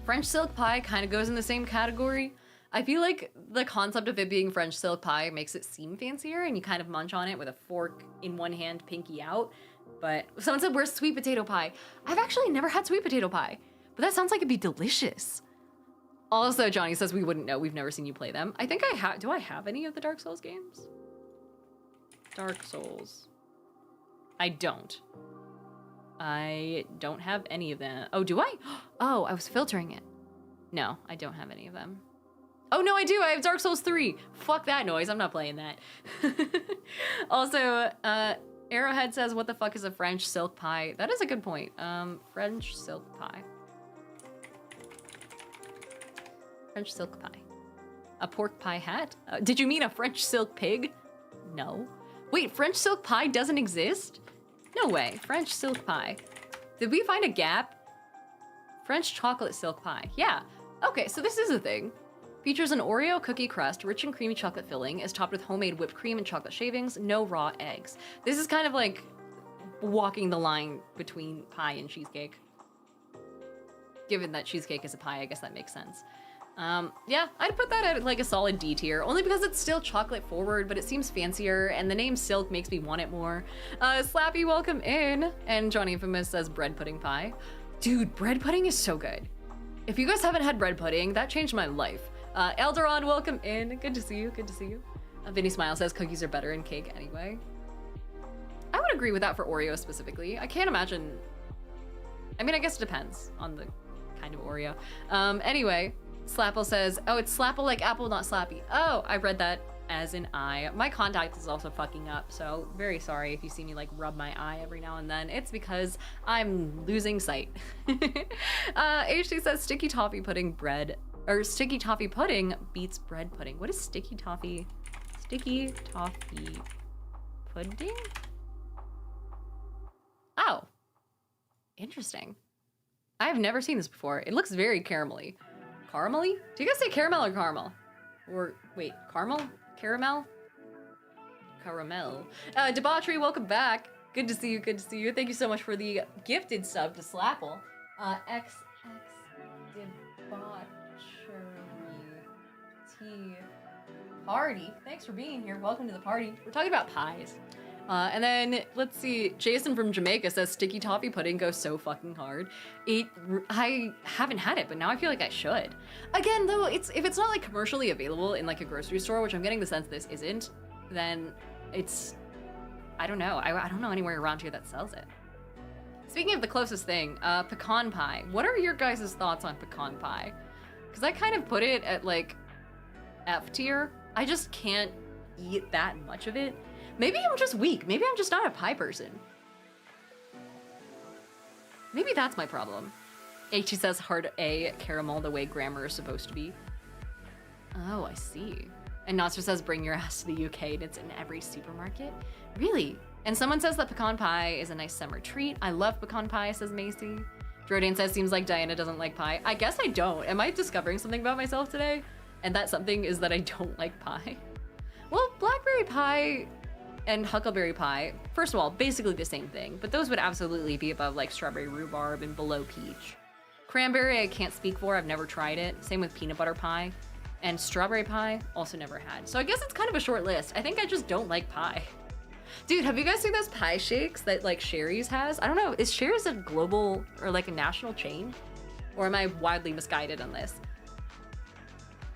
French silk pie kind of goes in the same category. I feel like the concept of it being French silk pie makes it seem fancier, and you kind of munch on it with a fork in one hand, pinky out. But someone said, where's sweet potato pie? I've actually never had sweet potato pie, but that sounds like it'd be delicious. Also, Johnny says we wouldn't know. We've never seen you play them. I think I have. Do I have any of the Dark Souls games? Dark Souls. I don't. I don't have any of them. Oh, do I? Oh, I was filtering it. No, I don't have any of them. Oh, no, I do. I have Dark Souls 3. Fuck that noise. I'm not playing that. Also, Arrowhead says, what the fuck is a French silk pie? That is a good point. French silk pie. French silk pie. A pork pie hat? Did you mean a French silk pig? No. Wait, French silk pie doesn't exist? No way. French silk pie. Did we find a gap? French chocolate silk pie. Yeah. Okay, so this is a thing. Features an Oreo cookie crust, rich and creamy chocolate filling, is topped with homemade whipped cream and chocolate shavings, no raw eggs. This is kind of like walking the line between pie and cheesecake. Given that cheesecake is a pie, I guess that makes sense. Yeah, I'd put that at like a solid D tier, only because it's still chocolate forward, but it seems fancier, and the name Silk makes me want it more. Slappy, welcome in. And Johnny Infamous says bread pudding pie. Dude, bread pudding is so good. If you guys haven't had bread pudding, that changed my life. Eldoron, welcome in. Good to see you, good to see you. Vinny Smile says cookies are better in cake anyway. I would agree with that for Oreo specifically. I can't imagine, I mean, I guess it depends on the kind of Oreo. Anyway, Slapple says, oh, it's Slapple like apple, not Slappy. Oh, I read that as an I. My contact is also fucking up, so very sorry if you see me like rub my eye every now and then. It's because I'm losing sight. HD says sticky toffee pudding bread, or sticky toffee pudding beats bread pudding. What is sticky toffee? Sticky toffee pudding? Oh, interesting. I have never seen this before. It looks very caramelly. Caramelly? Do you guys say caramel or caramel? Or wait, caramel? Caramel? Caramel. Debauchery, welcome back. Good to see you, good to see you. Thank you so much for the gifted sub to Slapple. XX Debauchery Tea Party. Thanks for being here. Welcome to the party. We're talking about pies. And then, let's see, Jason from Jamaica says sticky toffee pudding goes so fucking hard. I haven't had it, but now I feel like I should. Again, though, if it's not like commercially available in like a grocery store, which I'm getting the sense this isn't, then it's, I don't know. I don't know anywhere around here that sells it. Speaking of the closest thing, pecan pie. What are your guys' thoughts on pecan pie? Because I kind of put it at like F tier. I just can't eat that much of it. Maybe I'm just weak. Maybe I'm just not a pie person. Maybe that's my problem. H says hard A, caramel the way grammar is supposed to be. Oh, I see. And Nostra says bring your ass to the UK and it's in every supermarket. Really? And someone says that pecan pie is a nice summer treat. I love pecan pie, says Macy. Jordan says seems like Diana doesn't like pie. I guess I don't. Am I discovering something about myself today? And that something is that I don't like pie. Well, blackberry pie and huckleberry pie, first of all, basically the same thing, but those would absolutely be above like strawberry rhubarb and below peach. Cranberry, I can't speak for, I've never tried it. Same with peanut butter pie. And strawberry pie, also never had. So I guess it's kind of a short list. I think I just don't like pie. Dude, have you guys seen those pie shakes that like Sherry's has? I don't know, is Sherry's a global or like a national chain? Or am I wildly misguided on this?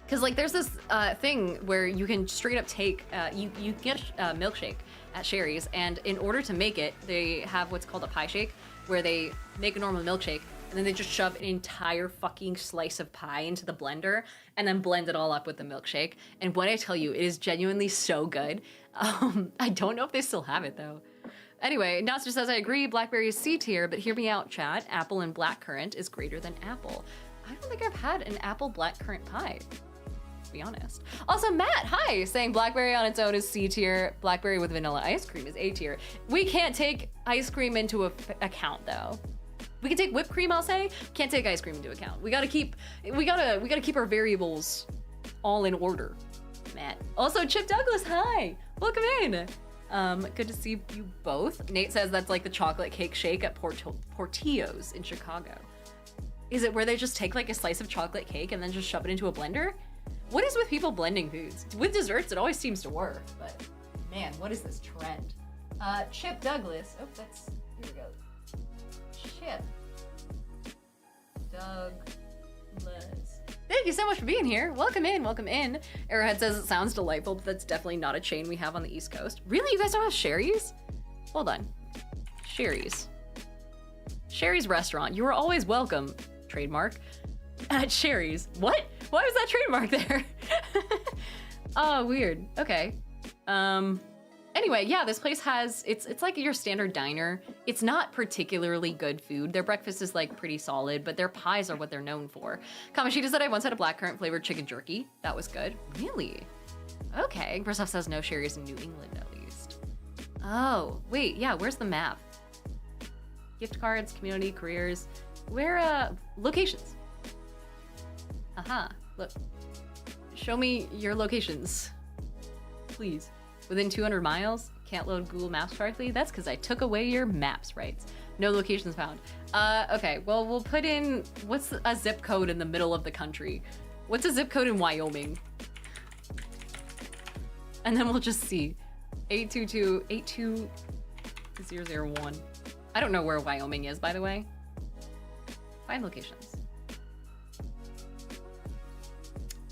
Because like there's this thing where you can straight up take, you get a milkshake at Sherry's, and in order to make it, they have what's called a pie shake, where they make a normal milkshake, and then they just shove an entire fucking slice of pie into the blender, and then blend it all up with the milkshake. And when I tell you, it is genuinely so good. I don't know if they still have it though. Anyway, Nostra says, I agree, blackberry is C tier, but hear me out, chat. Apple and blackcurrant is greater than apple. I don't think I've had an apple blackcurrant pie, to be honest. Also, Matt, hi, saying blackberry on its own is C tier, blackberry with vanilla ice cream is A tier. We can't take ice cream into account though. We can take whipped cream, I'll say. Can't take ice cream into account. We gotta keep our variables all in order, Matt. Also, Chip Douglas, hi, welcome in. Good to see you both. Nate says that's like the chocolate cake shake at Portillo's in Chicago. Is it where they just take like a slice of chocolate cake and then just shove it into a blender? What is with people blending foods? With desserts, it always seems to work, but man, what is this trend? Chip Douglas, oh, here we go. Chip Douglas. Thank you so much for being here. Welcome in, welcome in. Arrowhead says it sounds delightful, but that's definitely not a chain we have on the East Coast. Really, you guys don't have Sherry's? Hold on, Sherry's. Sherry's restaurant, you are always welcome, trademark, at Sherry's. What? Why was that trademark there? Oh, weird. Okay. Anyway, yeah, this place has, it's like your standard diner. It's not particularly good food. Their breakfast is like pretty solid, but their pies are what they're known for. Kamashita said I once had a blackcurrant flavored chicken jerky. That was good. Really? Okay. Christoph says no Sherry's in New England at least. Oh, wait, yeah, where's the map? Gift cards, community, careers. Where, locations. Aha, look. Show me your locations, please. Within 200 miles? Can't load Google Maps correctly? That's because I took away your maps rights. No locations found. Okay, well, we'll put in, what's a zip code in the middle of the country? What's a zip code in Wyoming? And then we'll just see. 822-82001. I don't know where Wyoming is, by the way. Find locations.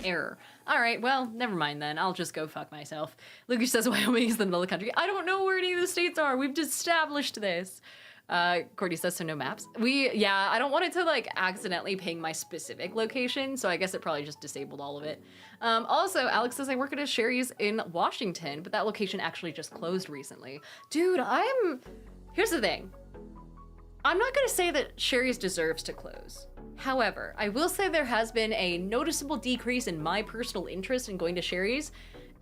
Error. All right, well, never mind then. I'll just go fuck myself. Lucas says Wyoming is the middle of the country. I don't know where any of the states are. We've established this. Cordy says so no maps. Yeah, I don't want it to like accidentally ping my specific location, so I guess it probably just disabled all of it. Also, Alex says I work at a Sherry's in Washington, but that location actually just closed recently. Dude, here's the thing. I'm not gonna say that Sherry's deserves to close. However, I will say there has been a noticeable decrease in my personal interest in going to Sherry's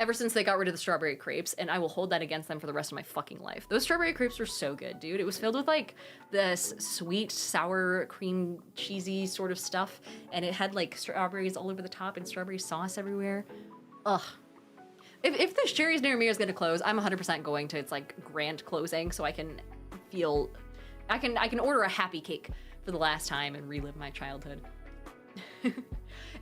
ever since they got rid of the strawberry crepes, and I will hold that against them for the rest of my fucking life. Those strawberry crepes were so good, dude. It was filled with like this sweet, sour, cream, cheesy sort of stuff, and it had like strawberries all over the top and strawberry sauce everywhere. Ugh. If the Sherry's near me is gonna close, I'm 100% going to its like grand closing so I can feel, I can order a happy cake for the last time and relive my childhood.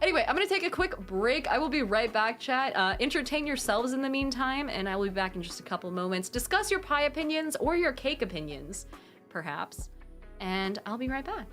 Anyway, I'm gonna take a quick break. I will be right back, chat. Entertain yourselves in the meantime, and I will be back in just a couple moments. Discuss your pie opinions or your cake opinions, perhaps, and I'll be right back.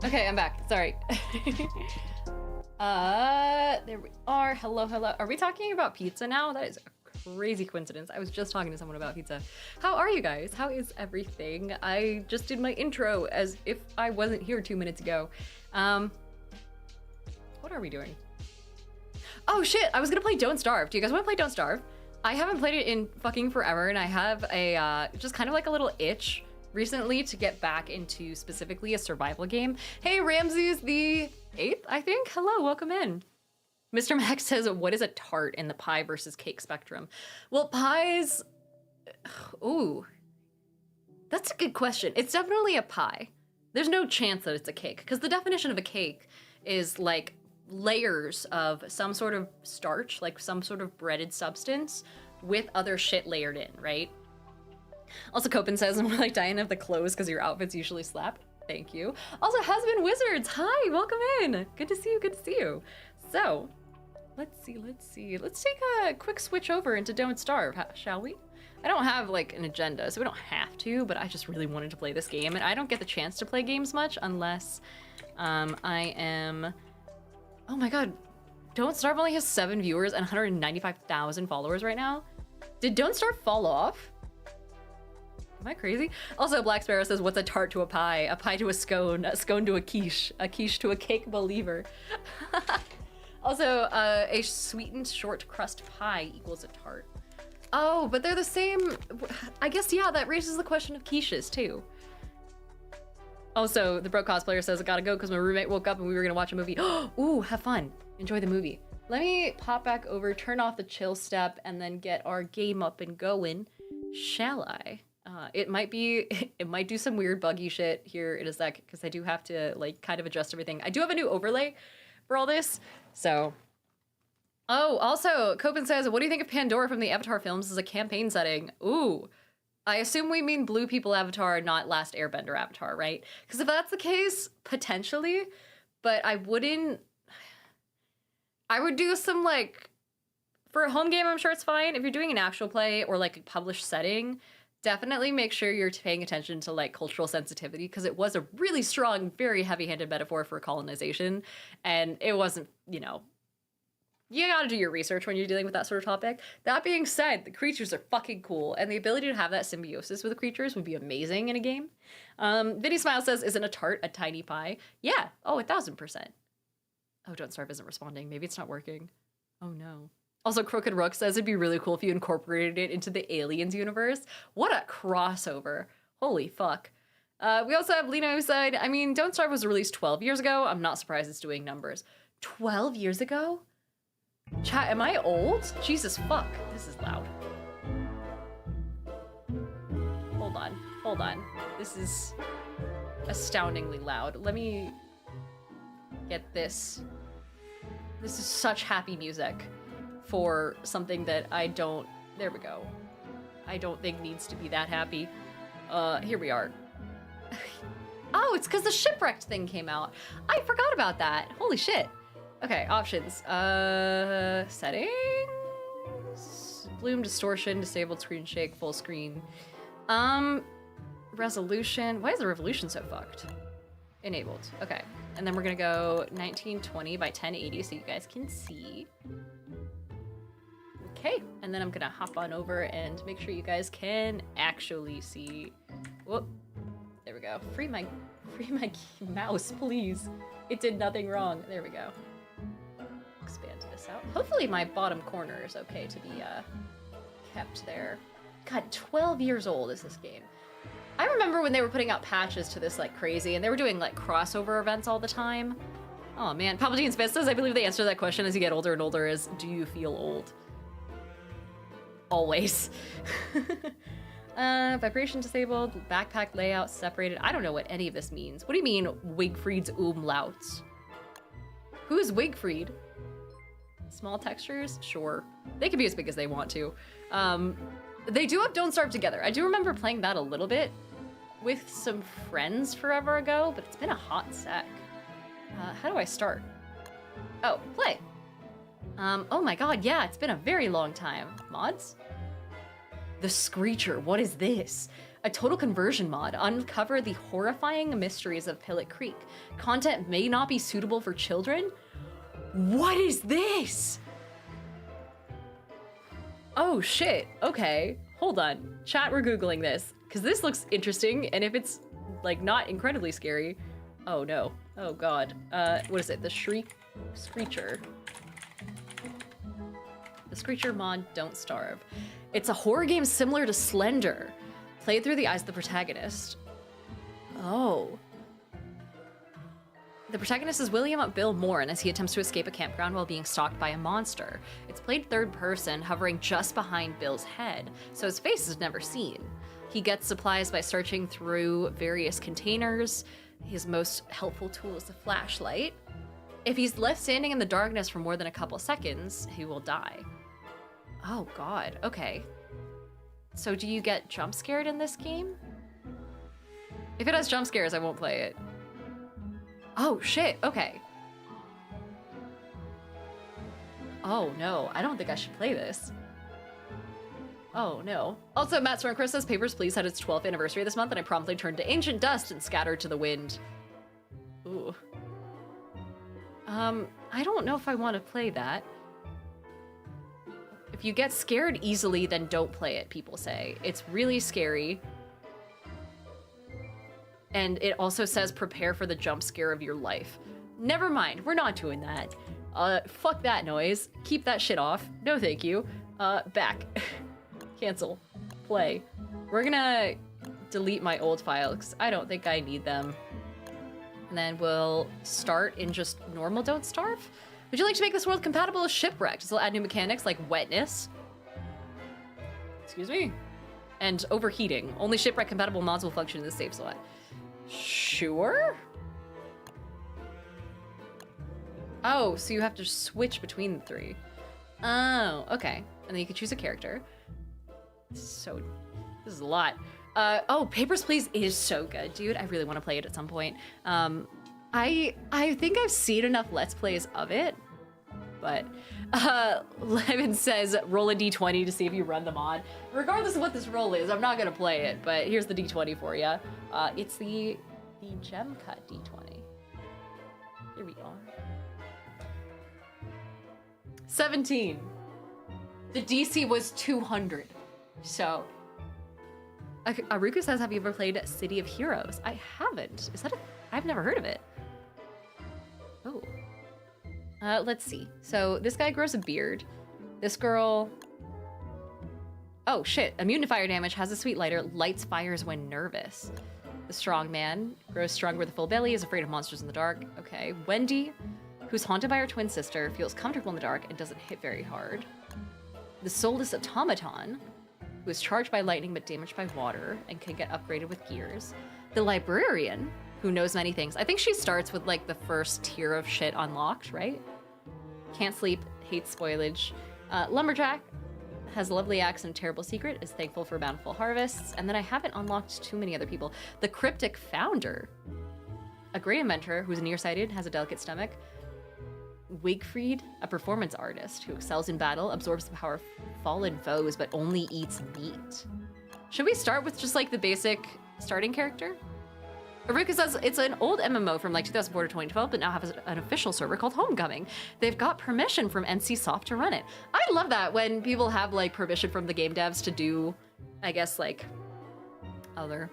Okay, I'm back. Sorry. There we are. Hello, hello. Are we talking about pizza now? That is a crazy coincidence. I was just talking to someone about pizza. How are you guys? How is everything? I just did my intro as if I wasn't here 2 minutes ago. What are we doing? Oh shit, I was gonna play Don't Starve. Do you guys wanna play Don't Starve? I haven't played it in fucking forever, and I have a, just kind of like a little itch recently to get back into specifically a survival game. Hey, Ramses the 8th, I think. Hello, welcome in. Mr. Max says, what is a tart in the pie versus cake spectrum? Well, pies, ooh, that's a good question. It's definitely a pie. There's no chance that it's a cake, because the definition of a cake is like layers of some sort of starch, like some sort of breaded substance with other shit layered in, right? Also, Copen says, I'm like Diana of the clothes because your outfits usually slap. Thank you. Also, Has Been Wizards. Hi, welcome in. Good to see you, good to see you. So, let's see. Let's take a quick switch over into Don't Starve, shall we? I don't have like an agenda, so we don't have to, but I just really wanted to play this game, and I don't get the chance to play games much unless I am... Oh my god, Don't Starve only has 7 viewers and 195,000 followers right now? Did Don't Starve fall off? Am I crazy? Also, Black Sparrow says, what's a tart to a pie to a scone to a quiche to a cake believer. Also, a sweetened short crust pie equals a tart. Oh, but they're the same. I guess, yeah, that raises the question of quiches too. Also, the broke cosplayer says, I gotta go because my roommate woke up and we were gonna watch a movie. Ooh, have fun. Enjoy the movie. Let me pop back over, turn off the chill step, and then get our game up and going. Shall I? It might do some weird buggy shit here in a sec because I do have to like kind of adjust everything. I do have a new overlay for all this, so. Oh, also, Copen says, what do you think of Pandora from the Avatar films as a campaign setting? Ooh, I assume we mean Blue People Avatar, not Last Airbender Avatar, right? Because if that's the case, potentially, but I would do some like, for a home game, I'm sure it's fine. If you're doing an actual play or like a published setting, definitely make sure you're paying attention to like cultural sensitivity, because it was a really strong, very heavy-handed metaphor for colonization, and it wasn't, you know, you gotta do your research when you're dealing with that sort of topic. That being said, the creatures are fucking cool, and the ability to have that symbiosis with the creatures would be amazing in a game. Vinny Smile says, isn't a tart a tiny pie? Yeah, oh, 1000%. Oh, Don't Starve isn't responding. Maybe it's not working. Oh no. Also, Crooked Rook says it'd be really cool if you incorporated it into the Aliens universe. What a crossover. Holy fuck. We also have Lena who said, I mean, Don't Starve was released 12 years ago. I'm not surprised it's doing numbers. 12 years ago? Chat, am I old? Jesus fuck. This is loud. Hold on. This is astoundingly loud. Let me get this. This is such happy music for something that I don't, there we go. I don't think needs to be that happy. Here we are. Oh, it's because the shipwrecked thing came out. I forgot about that. Holy shit. Okay, options. Settings? Bloom, distortion, disabled screen shake, full screen. Resolution. Why is the resolution so fucked? Enabled. Okay. And then we're gonna go 1920 by 1080 so you guys can see. Okay, and then I'm gonna hop on over and make sure you guys can actually see. Whoop. There we go. Free my mouse, please. It did nothing wrong. There we go. Expand this out. Hopefully my bottom corner is okay to be kept there. God, 12 years old is this game. I remember when they were putting out patches to this like crazy, and they were doing like crossover events all the time. Oh man, Palpatine's Fist says, I believe the answer to that question as you get older and older is, do you feel old? Always. Vibration disabled, backpack layout separated. I don't know what any of this means. What do you mean, Wigfried's umlauts? Who is Wigfried? Small textures? Sure. They can be as big as they want to. They do have Don't Starve Together. I do remember playing that a little bit with some friends forever ago, but it's been a hot sec. How do I start? Oh, play. Oh my god, yeah, it's been a very long time. Mods? The Screecher, what is this? A total conversion mod. Uncover the horrifying mysteries of Pilot Creek. Content may not be suitable for children. What is this? Oh shit, okay. Hold on. Chat, we're Googling this. Because this looks interesting, and if it's, like, not incredibly scary... Oh no. Oh god. What is it? The Screecher. The Screecher mod, Don't Starve. It's a horror game similar to Slender. Played through the eyes of the protagonist. Oh. The protagonist is William Bill Morin as he attempts to escape a campground while being stalked by a monster. It's played third person, hovering just behind Bill's head, so his face is never seen. He gets supplies by searching through various containers. His most helpful tool is the flashlight. If he's left standing in the darkness for more than a couple seconds, he will die. Oh god, okay. So do you get jump scared in this game? If it has jump scares, I won't play it. Oh shit, okay. Oh no, I don't think I should play this. Oh no. Also, Matt Storm Chris says Papers, Please had its 12th anniversary this month and I promptly turned to ancient dust and scattered to the wind. Ooh. I don't know if I want to play that. If you get scared easily, then don't play it, people say. It's really scary. And it also says prepare for the jump scare of your life. Never mind, we're not doing that. Fuck that noise. Keep that shit off. No thank you. Back. Cancel. Play. We're gonna delete my old files. I don't think I need them. And then we'll start in just normal Don't Starve. Would you like to make this world compatible with Shipwrecked? This will add new mechanics like wetness. Excuse me? And overheating. Only Shipwreck compatible mods will function in the save slot. Sure? Oh, so you have to switch between the three. Oh, okay. And then you can choose a character. So, this is a lot. Oh, Papers, Please is so good, dude. I really want to play it at some point. I think I've seen enough Let's Plays of it, but Lemon says roll a d20 to see if you run the mod. Regardless of what this roll is, I'm not gonna play it, but here's the d20 for you. It's the gem cut d20. Here we are. 17. The DC was 200, so. Aruku says, have you ever played City of Heroes? I haven't. Is that I've never heard of it. Oh. Let's see. So this guy grows a beard. This girl... Oh shit, immune to fire damage, has a sweet lighter, lights fires when nervous. The strong man grows stronger with a full belly, is afraid of monsters in the dark. Okay. Wendy, who's haunted by her twin sister, feels comfortable in the dark and doesn't hit very hard. The soulless automaton, who is charged by lightning but damaged by water and can get upgraded with gears. The librarian, who knows many things. I think she starts with like the first tier of shit unlocked, right? Can't sleep, hates spoilage. Lumberjack has a lovely axe and a terrible secret, is thankful for bountiful harvests. And then I haven't unlocked too many other people. The cryptic founder, a great inventor who's nearsighted, has a delicate stomach. Wigfried, a performance artist who excels in battle, absorbs the power of fallen foes, but only eats meat. Should we start with just like the basic starting character? Aruka says it's an old MMO from like 2004 to 2012, but now has an official server called Homecoming. They've got permission from NCSoft to run it. I love that when people have like permission from the game devs to do, I guess, like other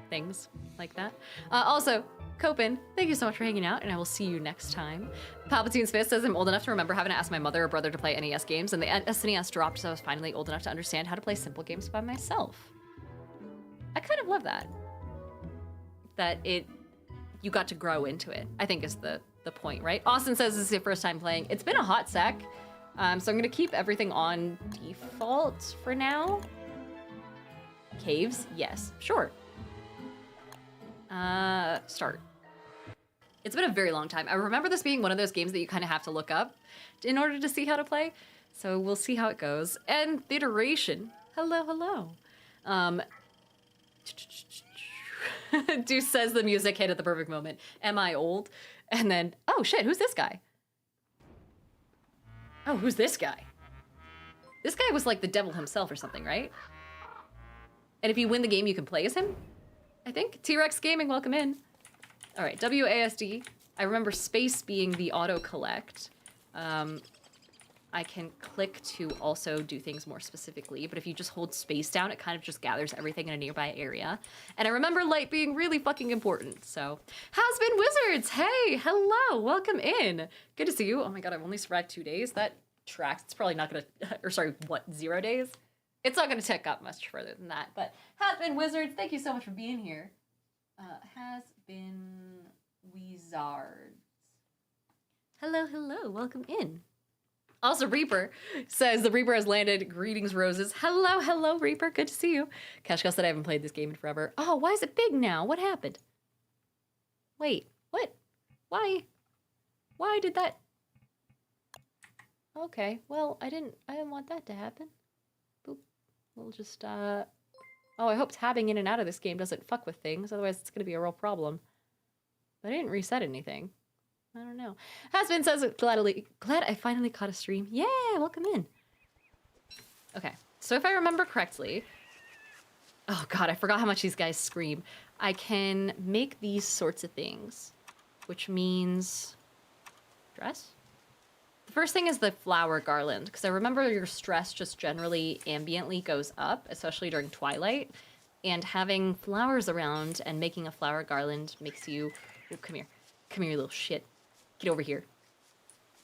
things like that. Also, Copen, thank you so much for hanging out, and I will see you next time. Palpatine's Fist says I'm old enough to remember having to ask my mother or brother to play NES games, and the SNES dropped, so I was finally old enough to understand how to play simple games by myself. I kind of love that. That you got to grow into it, I think is the point, right? Austin says this is your first time playing. It's been a hot sec, so I'm gonna keep everything on default for now. Caves, yes, sure. Start. It's been a very long time. I remember this being one of those games that you kind of have to look up in order to see how to play. So we'll see how it goes. And the iteration. Hello, hello. Deuce says the music hit at the perfect moment. Am I old? And then, oh shit, who's this guy? Oh, who's this guy? This guy was like the devil himself or something, right? And if you win the game, you can play as him, I think. T-Rex Gaming, welcome in. All right, WASD. I remember space being the auto-collect. I can click to also do things more specifically, but if you just hold space down, it kind of just gathers everything in a nearby area. And I remember light being really fucking important, so. Has been Wizards, hey, hello, welcome in. Good to see you. Oh my god, I've only survived 2 days. That tracks, it's probably not gonna, or sorry, what, 0 days? It's not gonna tick up much further than that, but Has been Wizards, thank you so much for being here. Has been Wizards. Hello, hello, welcome in. Also, Reaper says the Reaper has landed. Greetings, roses. Hello, hello, Reaper. Good to see you. Kashka said I haven't played this game in forever. Oh, why is it big now? What happened? Wait, what? Why? Why did that? Okay, well, I didn't want that to happen. Boop. We'll just, Oh, I hope tabbing in and out of this game doesn't fuck with things. Otherwise, it's gonna be a real problem. But I didn't reset anything. I don't know. Hasbin says, glad I finally caught a stream. Yeah, welcome in. Okay, so if I remember correctly, oh god, I forgot how much these guys scream. I can make these sorts of things, which means dress? The first thing is the flower garland, because I remember your stress just generally ambiently goes up, especially during twilight, and having flowers around and making a flower garland makes you, oh, come here, you little shit. Get over here.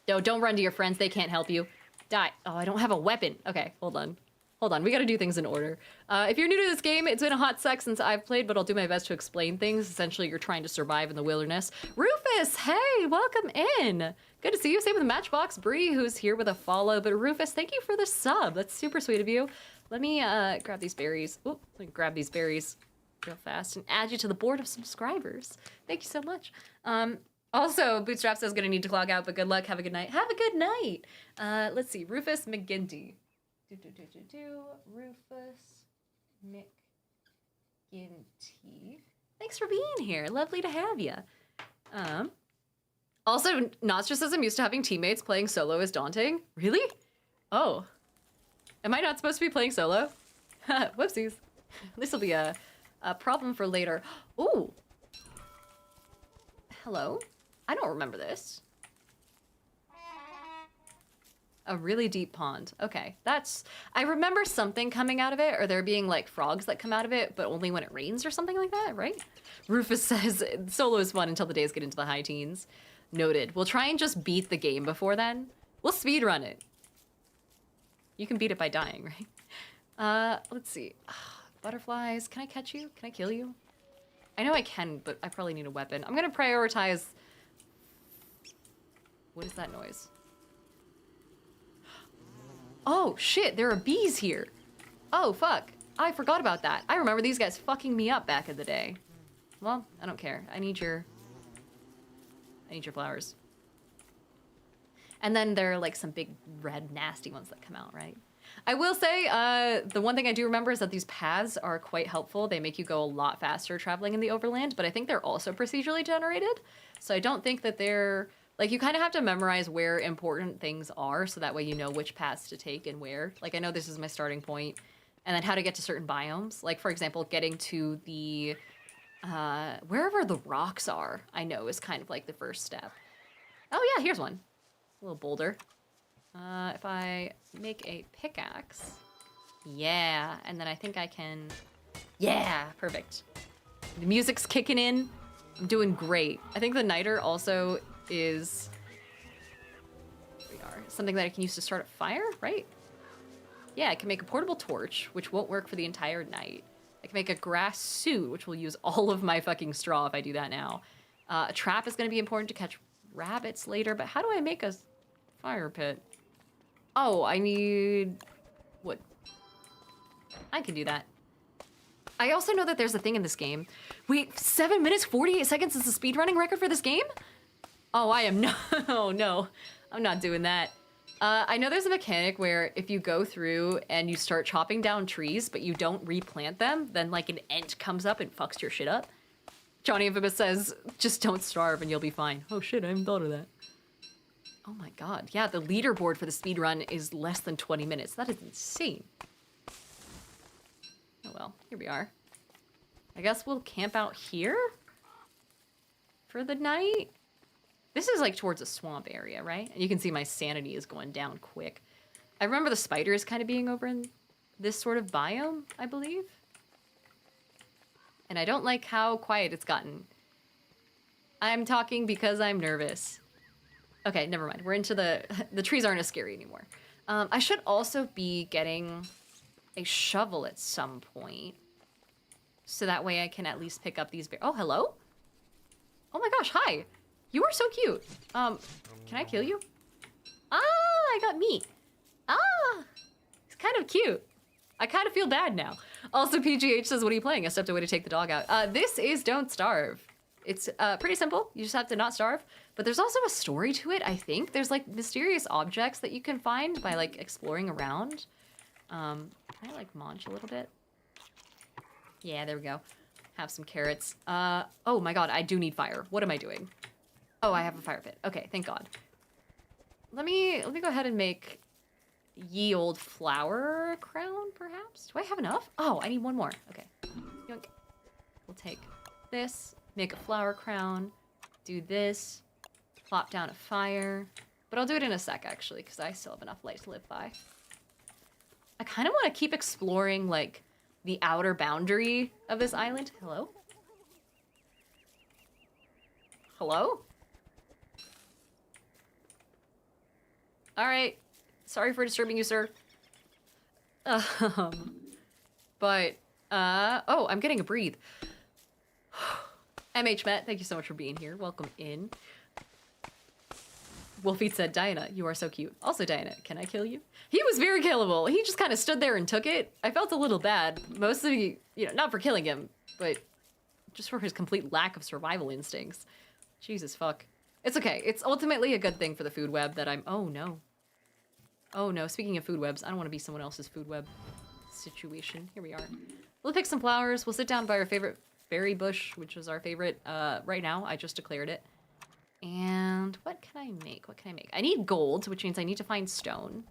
No, don't run to your friends. They can't help you. Die. Oh, I don't have a weapon. Okay, hold on. Hold on. We gotta do things in order. If you're new to this game, it's been a hot sec since I've played, but I'll do my best to explain things. Essentially, you're trying to survive in the wilderness. Rufus, hey, welcome in. Good to see you. Same with Matchbox Bree, who's here with a follow. But Rufus, thank you for the sub. That's super sweet of you. Let me grab these berries. Oop, let me grab these berries real fast and add you to the board of subscribers. Thank you so much. Also, Bootstrap says gonna need to clog out, but good luck. Have a good night. Have a good night. Let's see. Rufus McGinty. Rufus McGinty. Thanks for being here. Lovely to have you. Also, Nostracism used to having teammates playing solo is daunting. Really? Oh. Am I not supposed to be playing solo? Whoopsies. This will be a problem for later. Ooh. Hello? I don't remember this. A really deep pond. Okay, that's... I remember something coming out of it, or there being, like, frogs that come out of it, but only when it rains or something like that, right? Rufus says, solo is fun until the days get into the high teens. Noted. We'll try and just beat the game before then. We'll speedrun it. You can beat it by dying, right? Let's see. Butterflies. Can I catch you? Can I kill you? I know I can, but I probably need a weapon. I'm gonna prioritize... What is that noise? Oh, shit, there are bees here. Oh, fuck. I forgot about that. I remember these guys fucking me up back in the day. Well, I don't care. I need your flowers. And then there are, like, some big, red, nasty ones that come out, right? I will say, the one thing I do remember is that these paths are quite helpful. They make you go a lot faster traveling in the overland, but I think they're also procedurally generated. So I don't think that they're... Like, you kind of have to memorize where important things are, so that way you know which paths to take and where. Like, I know this is my starting point, and then how to get to certain biomes. Like, for example, getting to the, wherever the rocks are, I know is kind of like the first step. Oh yeah, here's one. A little boulder. If I make a pickaxe, yeah, and then I think I can, yeah, perfect. The music's kicking in. I'm doing great. I think the niter also is something that I can use to start a fire, right? Yeah, I can make a portable torch, which won't work for the entire night. I can make a grass suit, which will use all of my fucking straw if I do that now. A trap is going to be important to catch rabbits later, but how do I make a fire pit? Oh, I need wood. I can do that. I also know that there's a thing in this game. Wait, 7 minutes, 48 seconds is the speedrunning record for this game? Oh, I am no, oh no, I'm not doing that. I know there's a mechanic where if you go through and you start chopping down trees, but you don't replant them, then like an ent comes up and fucks your shit up. Johnny Infamous says, just don't starve and you'll be fine. Oh shit, I haven't thought of that. Oh my god, yeah, the leaderboard for the speedrun is less than 20 minutes. That is insane. Oh well, here we are. I guess we'll camp out here for the night. This is like towards a swamp area, right? And you can see my sanity is going down quick. I remember the spiders kind of being over in this sort of biome, I believe. And I don't like how quiet it's gotten. I'm talking because I'm nervous. Okay, never mind. We're into the trees aren't as scary anymore. I should also be getting a shovel at some point. So that way I can at least pick up these bears. Oh, hello? Oh my gosh, hi. You are so cute. Can I kill you? Ah, I got meat. Ah, it's kind of cute. I kind of feel bad now. Also, PGH says, what are you playing? I stepped away to take the dog out. This is Don't Starve. It's pretty simple. You just have to not starve. But there's also a story to it, I think. There's like mysterious objects that you can find by like exploring around. Can I like munch a little bit? Yeah, there we go. Have some carrots. Oh my god, I do need fire. What am I doing? Oh, I have a fire pit. Okay, thank god. Let me go ahead and make ye old flower crown, perhaps? Do I have enough? Oh, I need one more. Okay. Yoink. We'll take this, make a flower crown, do this, plop down a fire. But I'll do it in a sec, actually, because I still have enough light to live by. I kind of want to keep exploring, like, the outer boundary of this island. Hello? Hello? Alright. Sorry for disturbing you, sir. Oh, I'm getting a breathe. MH Met, thank you so much for being here. Welcome in. Wolfie said, Diana, you are so cute. Also, Diana, can I kill you? He was very killable. He just kind of stood there and took it. I felt a little bad. Mostly, you know, not for killing him, but just for his complete lack of survival instincts. Jesus fuck. It's okay. It's ultimately a good thing for the food web that I'm... Oh, no. Oh, no. Speaking of food webs, I don't want to be someone else's food web situation. Here we are. We'll pick some flowers. We'll sit down by our favorite berry bush, which is our favorite right now. I just declared it. And what can I make? What can I make? I need gold, which means I need to find stone.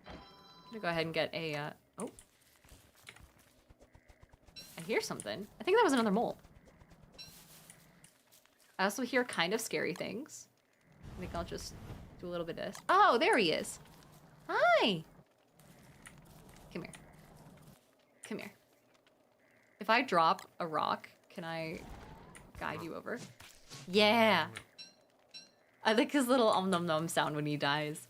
I'm gonna go ahead and get a, oh. I hear something. I think that was another mole. I also hear kind of scary things. I think I'll just do a little bit of this. Oh, there he is. Hi. Come here. Come here. If I drop a rock, can I guide you over? Yeah. I like his little nom-nom sound when he dies.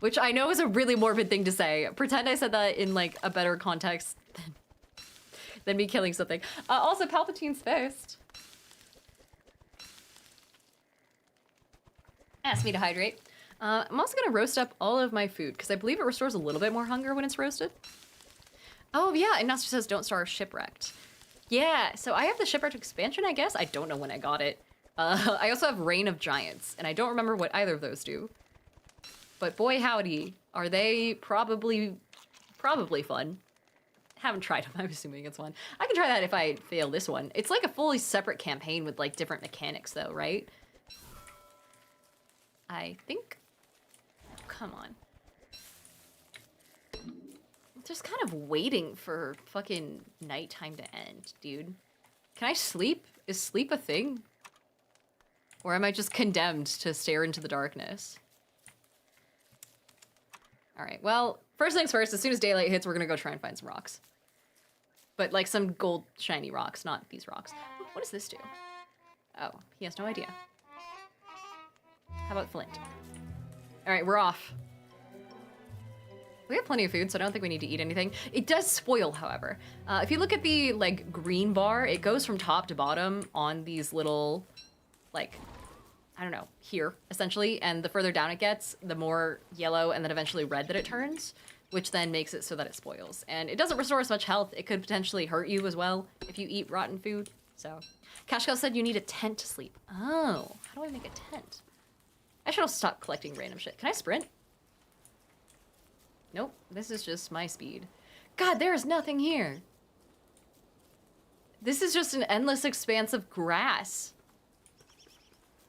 Which I know is a really morbid thing to say. Pretend I said that in, like, a better context than me killing something. Also, Palpatine's fist. Asked me to hydrate. I'm also gonna roast up all of my food, because I believe it restores a little bit more hunger when it's roasted. Oh, yeah, and Nasser says, don't starve shipwrecked. Yeah, so I have the shipwrecked expansion, I guess? I don't know when I got it. I also have Reign of Giants, and I don't remember what either of those do. But boy howdy, are they probably fun. Haven't tried them, I'm assuming it's fun. I can try that if I fail this one. It's like a fully separate campaign with like different mechanics though, right? I think. Oh, come on. I'm just kind of waiting for fucking nighttime to end, dude. Can I sleep? Is sleep a thing? Or am I just condemned to stare into the darkness? All right, well, first things first, as soon as daylight hits, we're gonna go try and find some rocks. But like some gold shiny rocks, not these rocks. What does this do? Oh, he has no idea. How about flint? All right, we're off. We have plenty of food, so I don't think we need to eat anything. It does spoil, however. If you look at the like green bar, it goes from top to bottom on these little, like, I don't know, here, essentially. And the further down it gets, the more yellow and then eventually red that it turns, which then makes it so that it spoils. And it doesn't restore as much health. It could potentially hurt you as well if you eat rotten food. So, Cashcow said you need a tent to sleep. Oh, how do I make a tent? I should also stop collecting random shit. Can I sprint? Nope, this is just my speed. God, there is nothing here. This is just an endless expanse of grass.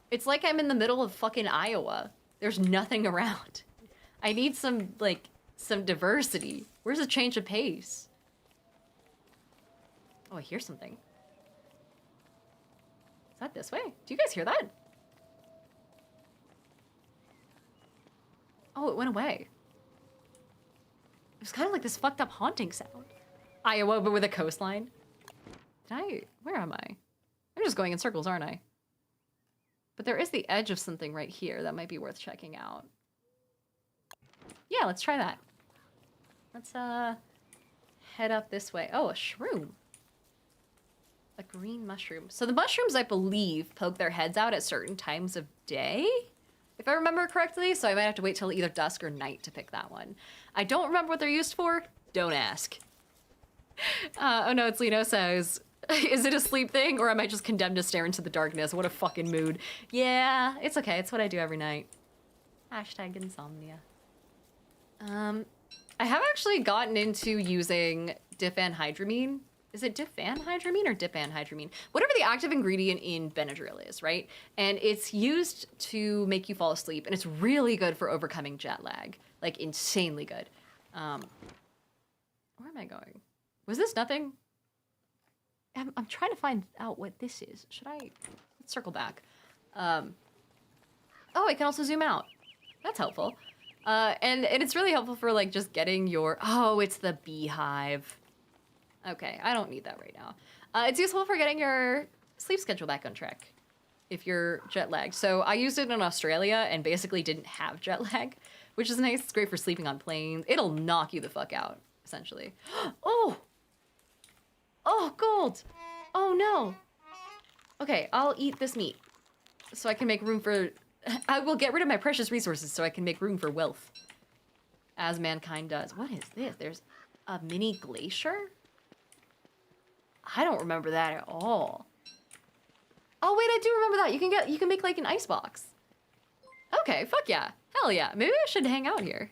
It's like I'm in the middle of fucking Iowa. There's nothing around. I need some, like, some diversity. Where's a change of pace? Oh, I hear something. Is that this way? Do you guys hear that? Oh, it went away. It was kind of like this fucked up haunting sound. Iowa, but with a coastline. Where am I? I'm just going in circles, aren't I? But there is the edge of something right here that might be worth checking out. Yeah, let's try that. Let's head up this way. Oh, a shroom. A green mushroom. So the mushrooms, I believe, poke their heads out at certain times of day, if I remember correctly, so I might have to wait till either dusk or night to pick that one. I don't remember what they're used for. Don't ask. Oh no, it's Lino says, is it a sleep thing or am I just condemned to stare into the darkness? What a fucking mood. Yeah, it's okay. It's what I do every night. Hashtag insomnia. I have actually gotten into using diphenhydramine. Is it diphenhydramine or dipanhydramine? Whatever the active ingredient in Benadryl is, right? And it's used to make you fall asleep, and it's really good for overcoming jet lag. Like, insanely good. Where am I going? Was this nothing? I'm trying to find out what this is. Should I? Let's circle back. Oh, I can also zoom out. That's helpful. And it's really helpful for, like, just getting your... Oh, it's the beehive. Okay, I don't need that right now. It's useful for getting your sleep schedule back on track if you're jet lagged. So I used it in Australia and basically didn't have jet lag, which is nice. It's great for sleeping on planes. It'll knock you the fuck out, essentially. Oh! Oh, gold! Oh, no. Okay, I'll eat this meat so I can make room for... I will get rid of my precious resources so I can make room for wealth. As mankind does. What is this? There's a mini glacier? I don't remember that at all. Oh wait, I do remember that. You can make like an ice box. Okay, fuck yeah. Hell yeah. Maybe I should hang out here.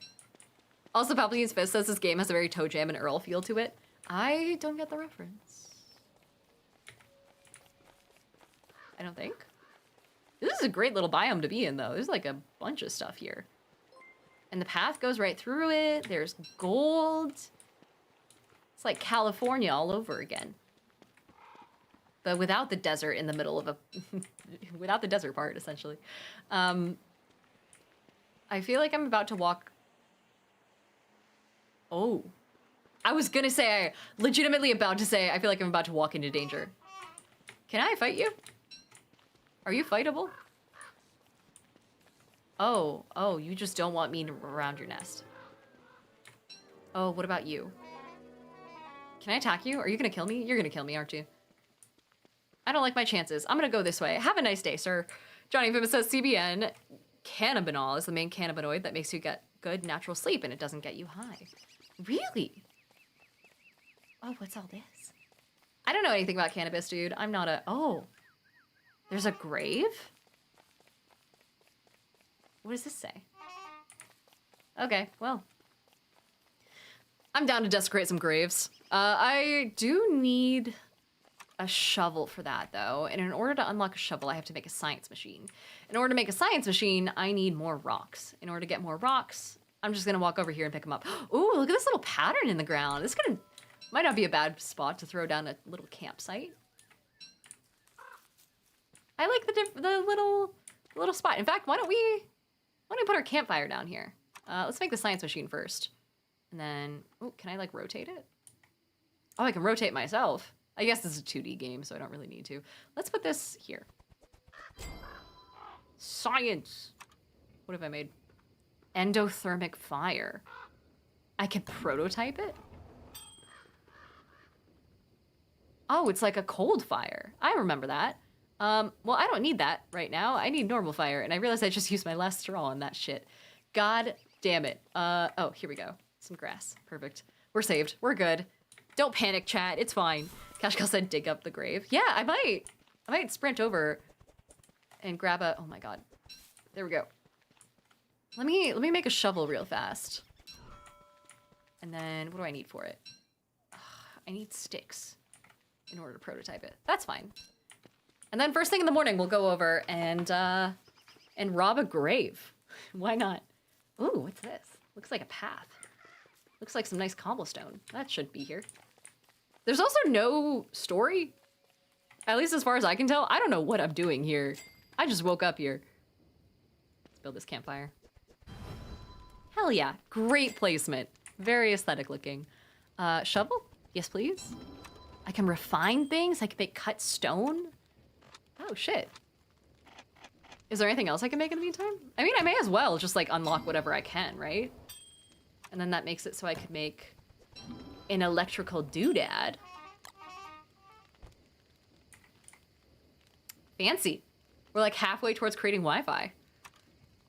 Also, Palpatine's Fist says this game has a very Toe Jam and Earl feel to it. I don't get the reference. I don't think. This is a great little biome to be in though. There's like a bunch of stuff here. And the path goes right through it. There's gold. It's like California all over again. But without the desert in the middle of a... without the desert part, essentially. I feel like I'm about to walk... Oh. I was gonna say, legitimately about to say, I feel like I'm about to walk into danger. Can I fight you? Are you fightable? Oh, you just don't want me around your nest. Oh, what about you? Can I attack you? Are you gonna kill me? You're gonna kill me, aren't you? I don't like my chances. I'm gonna go this way. Have a nice day, sir. Johnny Fibba says CBN, cannabinol is the main cannabinoid that makes you get good natural sleep and it doesn't get you high. Really? Oh, what's all this? I don't know anything about cannabis, dude. I'm not a... Oh. There's a grave? What does this say? Okay, well. I'm down to desecrate some graves. I do need a shovel for that, though. And in order to unlock a shovel, I have to make a science machine. In order to make a science machine, I need more rocks. In order to get more rocks, I'm just gonna walk over here and pick them up. Ooh, look at this little pattern in the ground. This might not be a bad spot to throw down a little campsite. I like the little spot. In fact, why don't we put our campfire down here? Let's make the science machine first. And then, oh, can I like rotate it? Oh, I can rotate myself. I guess this is a 2D game, so I don't really need to. Let's put this here. Science. What have I made? Endothermic fire. I can prototype it? Oh, it's like a cold fire. I remember that. Well, I don't need that right now. I need normal fire, and I realized I just used my last straw on that shit. God damn it. Oh, here we go. Some grass. Perfect. We're saved. We're good. Don't panic, chat. It's fine. Kashkal said dig up the grave. Yeah, I might sprint over and grab a... Oh my god. There we go. Let me make a shovel real fast. And then, what do I need for it? I need sticks in order to prototype it. That's fine. And then first thing in the morning, we'll go over and rob a grave. Why not? Ooh, what's this? Looks like a path. Looks like some nice cobblestone. That should be here. There's also no story, at least as far as I can tell. I don't know what I'm doing here. I just woke up here. Let's build this campfire. Hell yeah, great placement. Very aesthetic looking. Shovel? Yes, please. I can refine things. I can make cut stone. Oh, shit. Is there anything else I can make in the meantime? I mean, I may as well just like unlock whatever I can, right? And then that makes it so I could make an electrical doodad. Fancy. We're like halfway towards creating Wi-Fi.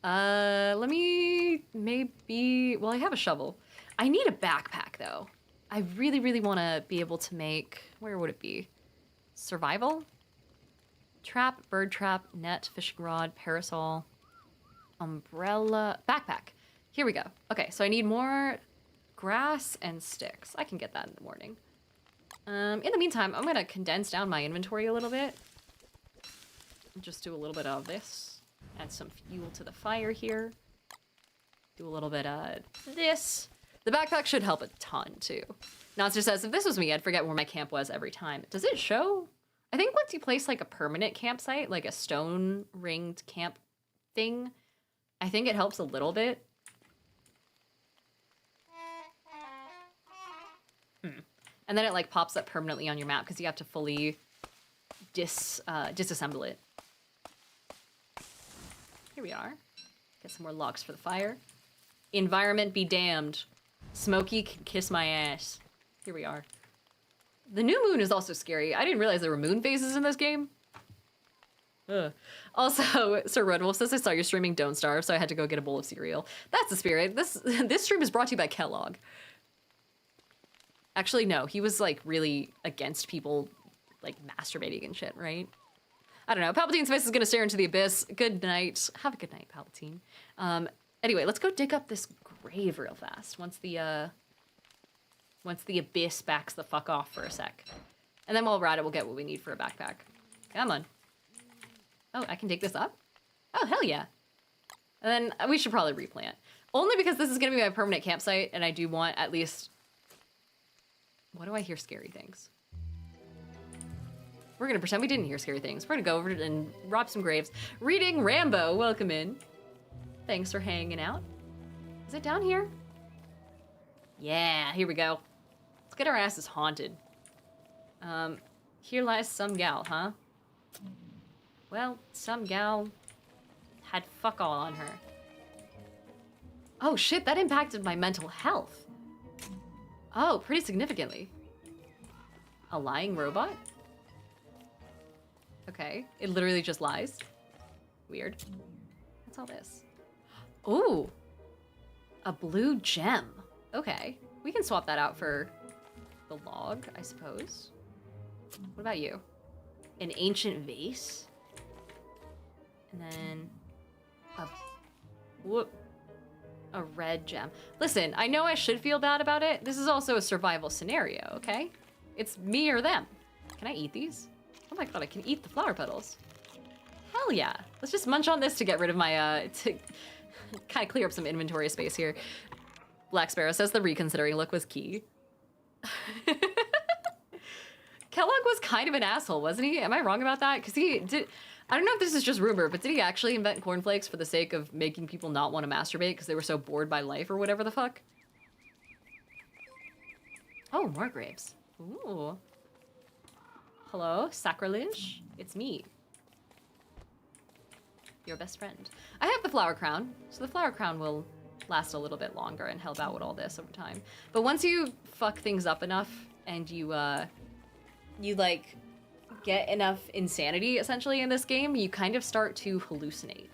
Let me maybe, well, I have a shovel. I need a backpack though. I really, really want to be able to make, where would it be? Survival? Trap, bird trap, net, fishing rod, parasol, umbrella, backpack. Here we go. Okay, so I need more grass and sticks. I can get that in the morning. In the meantime, I'm gonna condense down my inventory a little bit. Just do a little bit of this. Add some fuel to the fire here. Do a little bit of this. The backpack should help a ton too. Nonster says, if this was me, I'd forget where my camp was every time. Does it show? I think once you place like a permanent campsite, like a stone ringed camp thing, I think it helps a little bit. And then it like pops up permanently on your map because you have to fully disassemble it. Here we are. Get some more logs for the fire. Environment be damned. Smokey can kiss my ass. Here we are. The new moon is also scary. I didn't realize there were moon phases in this game. Ugh. Also, Sir Redwolf says, I saw you're streaming Don't Starve, so I had to go get a bowl of cereal. That's the spirit. This stream is brought to you by Kellogg. Actually, no. He was, like, really against people, like, masturbating and shit, right? I don't know. Palpatine's face is gonna stare into the abyss. Good night. Have a good night, Palpatine. Anyway, let's go dig up this grave real fast once the abyss backs the fuck off for a sec. And then while we're at it, we'll get what we need for a backpack. Come on. Oh, I can dig this up? Oh, hell yeah. And then we should probably replant. Only because this is gonna be my permanent campsite, and I do want at least... What do I hear scary things? We're gonna pretend we didn't hear scary things. We're gonna go over and rob some graves. Reading Rambo, welcome in. Thanks for hanging out. Is it down here? Yeah, here we go. Let's get our asses haunted. Here lies some gal, huh? Well, some gal had fuck all on her. Oh shit, that impacted my mental health. Oh, pretty significantly. A lying robot? Okay, it literally just lies. Weird. What's all this? Ooh, a blue gem. Okay, we can swap that out for the log, I suppose. What about you? An ancient vase? And then a red gem. Listen, I know I should feel bad about it. This is also a survival scenario, okay? It's me or them. Can I eat these? Oh my god, I can eat the flower petals. Hell yeah. Let's just munch on this to get rid of my, to kind of clear up some inventory space here. Black Sparrow says the reconsidering look was key. Kellogg was kind of an asshole, wasn't he? Am I wrong about that? Because he did... I don't know if this is just rumor, but did he actually invent cornflakes for the sake of making people not want to masturbate because they were so bored by life or whatever the fuck? Oh, more grapes. Ooh. Hello, sacrilege? It's me. Your best friend. I have the flower crown, so the flower crown will last a little bit longer and help out with all this over time. But once you fuck things up enough and you like get enough insanity essentially in this game, you kind of start to hallucinate.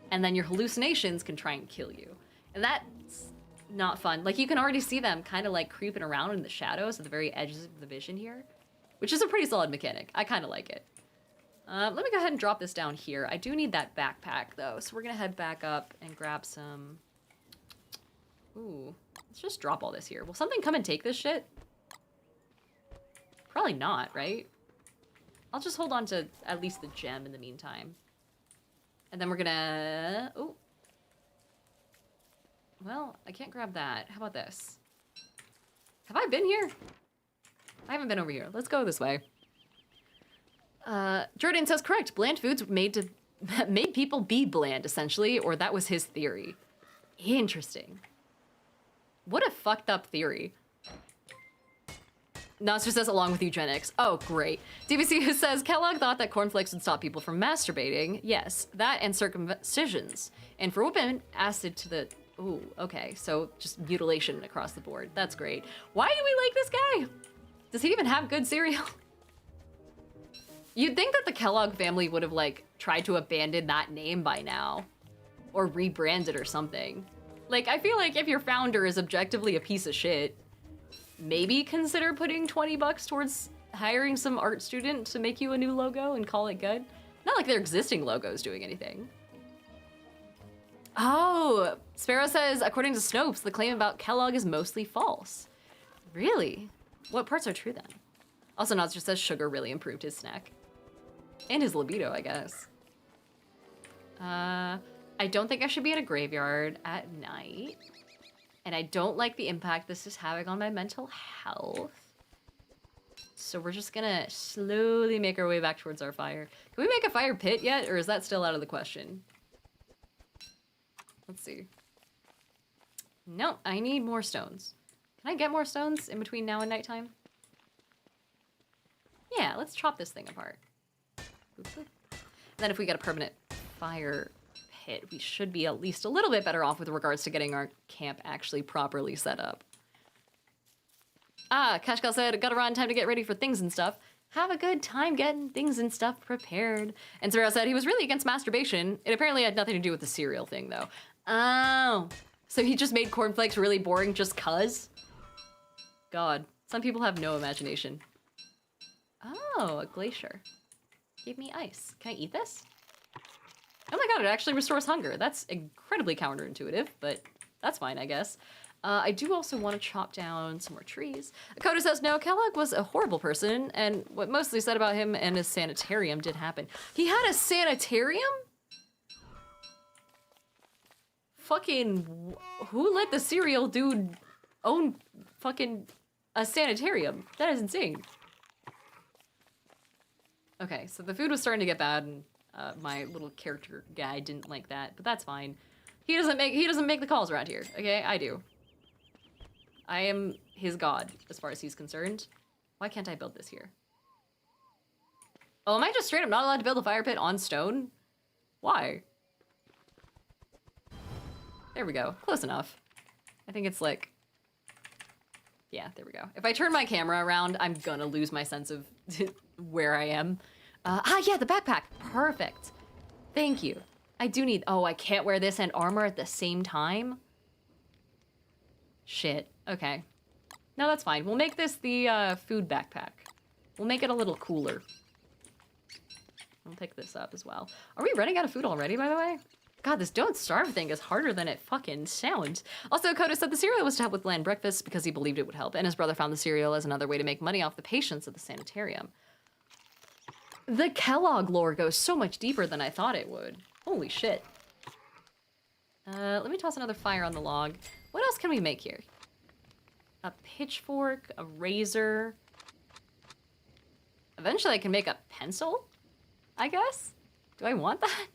And then your hallucinations can try and kill you. And that's not fun. Like you can already see them kind of like creeping around in the shadows at the very edges of the vision here, which is a pretty solid mechanic. I kind of like it. Let me go ahead and drop this down here. I do need that backpack though, so we're gonna head back up and grab some... Ooh, let's just drop all this here. Will something come and take this shit? Probably not, right? I'll just hold on to at least the gem in the meantime. And then we're gonna... Oh. Well, I can't grab that. How about this? Have I been here? I haven't been over here. Let's go this way. Jordan says correct. Bland foods made people be bland, essentially, or that was his theory. Interesting. What a fucked up theory. Nostra says along with eugenics. Oh, great. DBC says Kellogg thought that cornflakes would stop people from masturbating. Yes, that and circumcisions. And for women, acid to the... Ooh, okay. So just mutilation across the board. That's great. Why do we like this guy? Does he even have good cereal? You'd think that the Kellogg family would have, like, tried to abandon that name by now. Or rebrand it or something. Like, I feel like if your founder is objectively a piece of shit, maybe consider putting 20 bucks towards hiring some art student to make you a new logo and call it good. Not like their existing logo's doing anything. Oh, Sparrow says, according to Snopes, the claim about Kellogg is mostly false. Really? What parts are true then? Also, Naz just says sugar really improved his snack. And his libido, I guess. I don't think I should be at a graveyard at night. And I don't like the impact this is having on my mental health. So we're just gonna slowly make our way back towards our fire. Can we make a fire pit yet, or is that still out of the question? Let's see. No, I need more stones. Can I get more stones in between now and nighttime? Yeah, let's chop this thing apart. Oops. And then if we get a permanent fire pit, we should be at least a little bit better off with regards to getting our camp actually properly set up. Ah, Kashkal said, gotta run, time to get ready for things and stuff. Have a good time getting things and stuff prepared. And Zero said he was really against masturbation. It apparently had nothing to do with the cereal thing, though. Oh, so he just made cornflakes really boring just cuz? God, some people have no imagination. Oh, a glacier. Give me ice. Can I eat this? Oh my god, it actually restores hunger. That's incredibly counterintuitive, but that's fine, I guess. I do also want to chop down some more trees. Coda says, no, Kellogg was a horrible person, and what mostly said about him and his sanitarium did happen. He had a sanitarium? Fucking, who let the cereal dude own fucking a sanitarium? That is insane. Okay, so the food was starting to get bad, and my little character guy didn't like that, but that's fine. He doesn't make the calls around here, okay? I do. I am his god, as far as he's concerned. Why can't I build this here? Oh, am I just straight up not allowed to build a fire pit on stone? Why? There we go. Close enough. I think it's like... Yeah, there we go. If I turn my camera around, I'm gonna lose my sense of where I am. Yeah, the backpack. Perfect. Thank you. I do need... Oh, I can't wear this and armor at the same time? Shit. Okay. No, that's fine. We'll make this the food backpack. We'll make it a little cooler. I'll pick this up as well. Are we running out of food already, by the way? God, this don't starve thing is harder than it fucking sounds. Also, Coda said the cereal was to help with bland breakfast because he believed it would help, and his brother found the cereal as another way to make money off the patients of the sanitarium. The Kellogg lore goes so much deeper than I thought it would. Holy shit. Let me toss another fire on the log. What else can we make here? A pitchfork, a razor. Eventually I can make a pencil, I guess? Do I want that?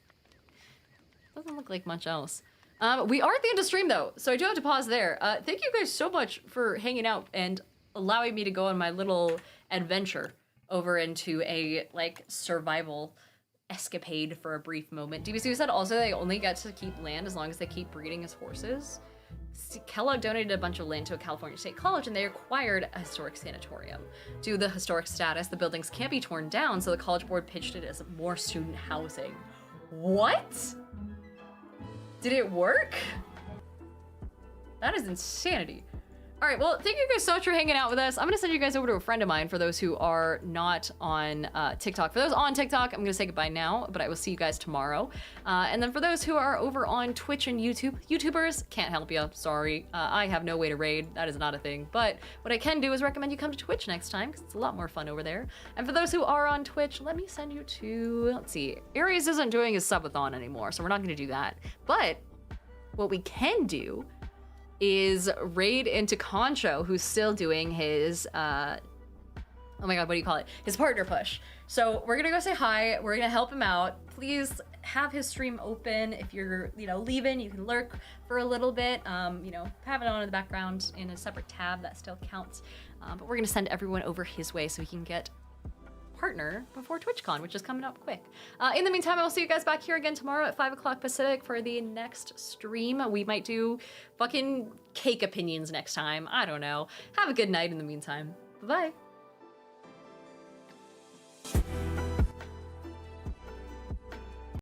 Doesn't look like much else. We are at the end of stream though, so I do have to pause there. Thank you guys so much for hanging out and allowing me to go on my little adventure over into a, like, survival escapade for a brief moment. DBC said also they only get to keep land as long as they keep breeding his horses. Kellogg donated a bunch of land to a California state college and they acquired a historic sanatorium. Due to the historic status, the buildings can't be torn down, so the college board pitched it as more student housing. What? Did it work? That is insanity. All right, well, thank you guys so much for hanging out with us. I'm gonna send you guys over to a friend of mine for those who are not on TikTok. For those on TikTok, I'm gonna say goodbye now, but I will see you guys tomorrow. And then for those who are over on Twitch and YouTube, YouTubers, can't help you, sorry. I have no way to raid, that is not a thing. But what I can do is recommend you come to Twitch next time, because it's a lot more fun over there. And for those who are on Twitch, let me send you to, let's see, Aries isn't doing his subathon anymore, so we're not gonna do that. But what we can do is raid into Concho, who's still doing his oh my God, what do you call it? His partner push. So we're gonna go say hi. We're gonna help him out. Please have his stream open. If you're, leaving, you can lurk for a little bit. Have it on in the background in a separate tab, that still counts. But we're gonna send everyone over his way so he can get partner before TwitchCon, which is coming up quick. In the meantime, I'll see you guys back here again tomorrow at 5 o'clock Pacific for the next stream. We might do fucking cake opinions next time. I don't know. Have a good night in the meantime. Bye-bye.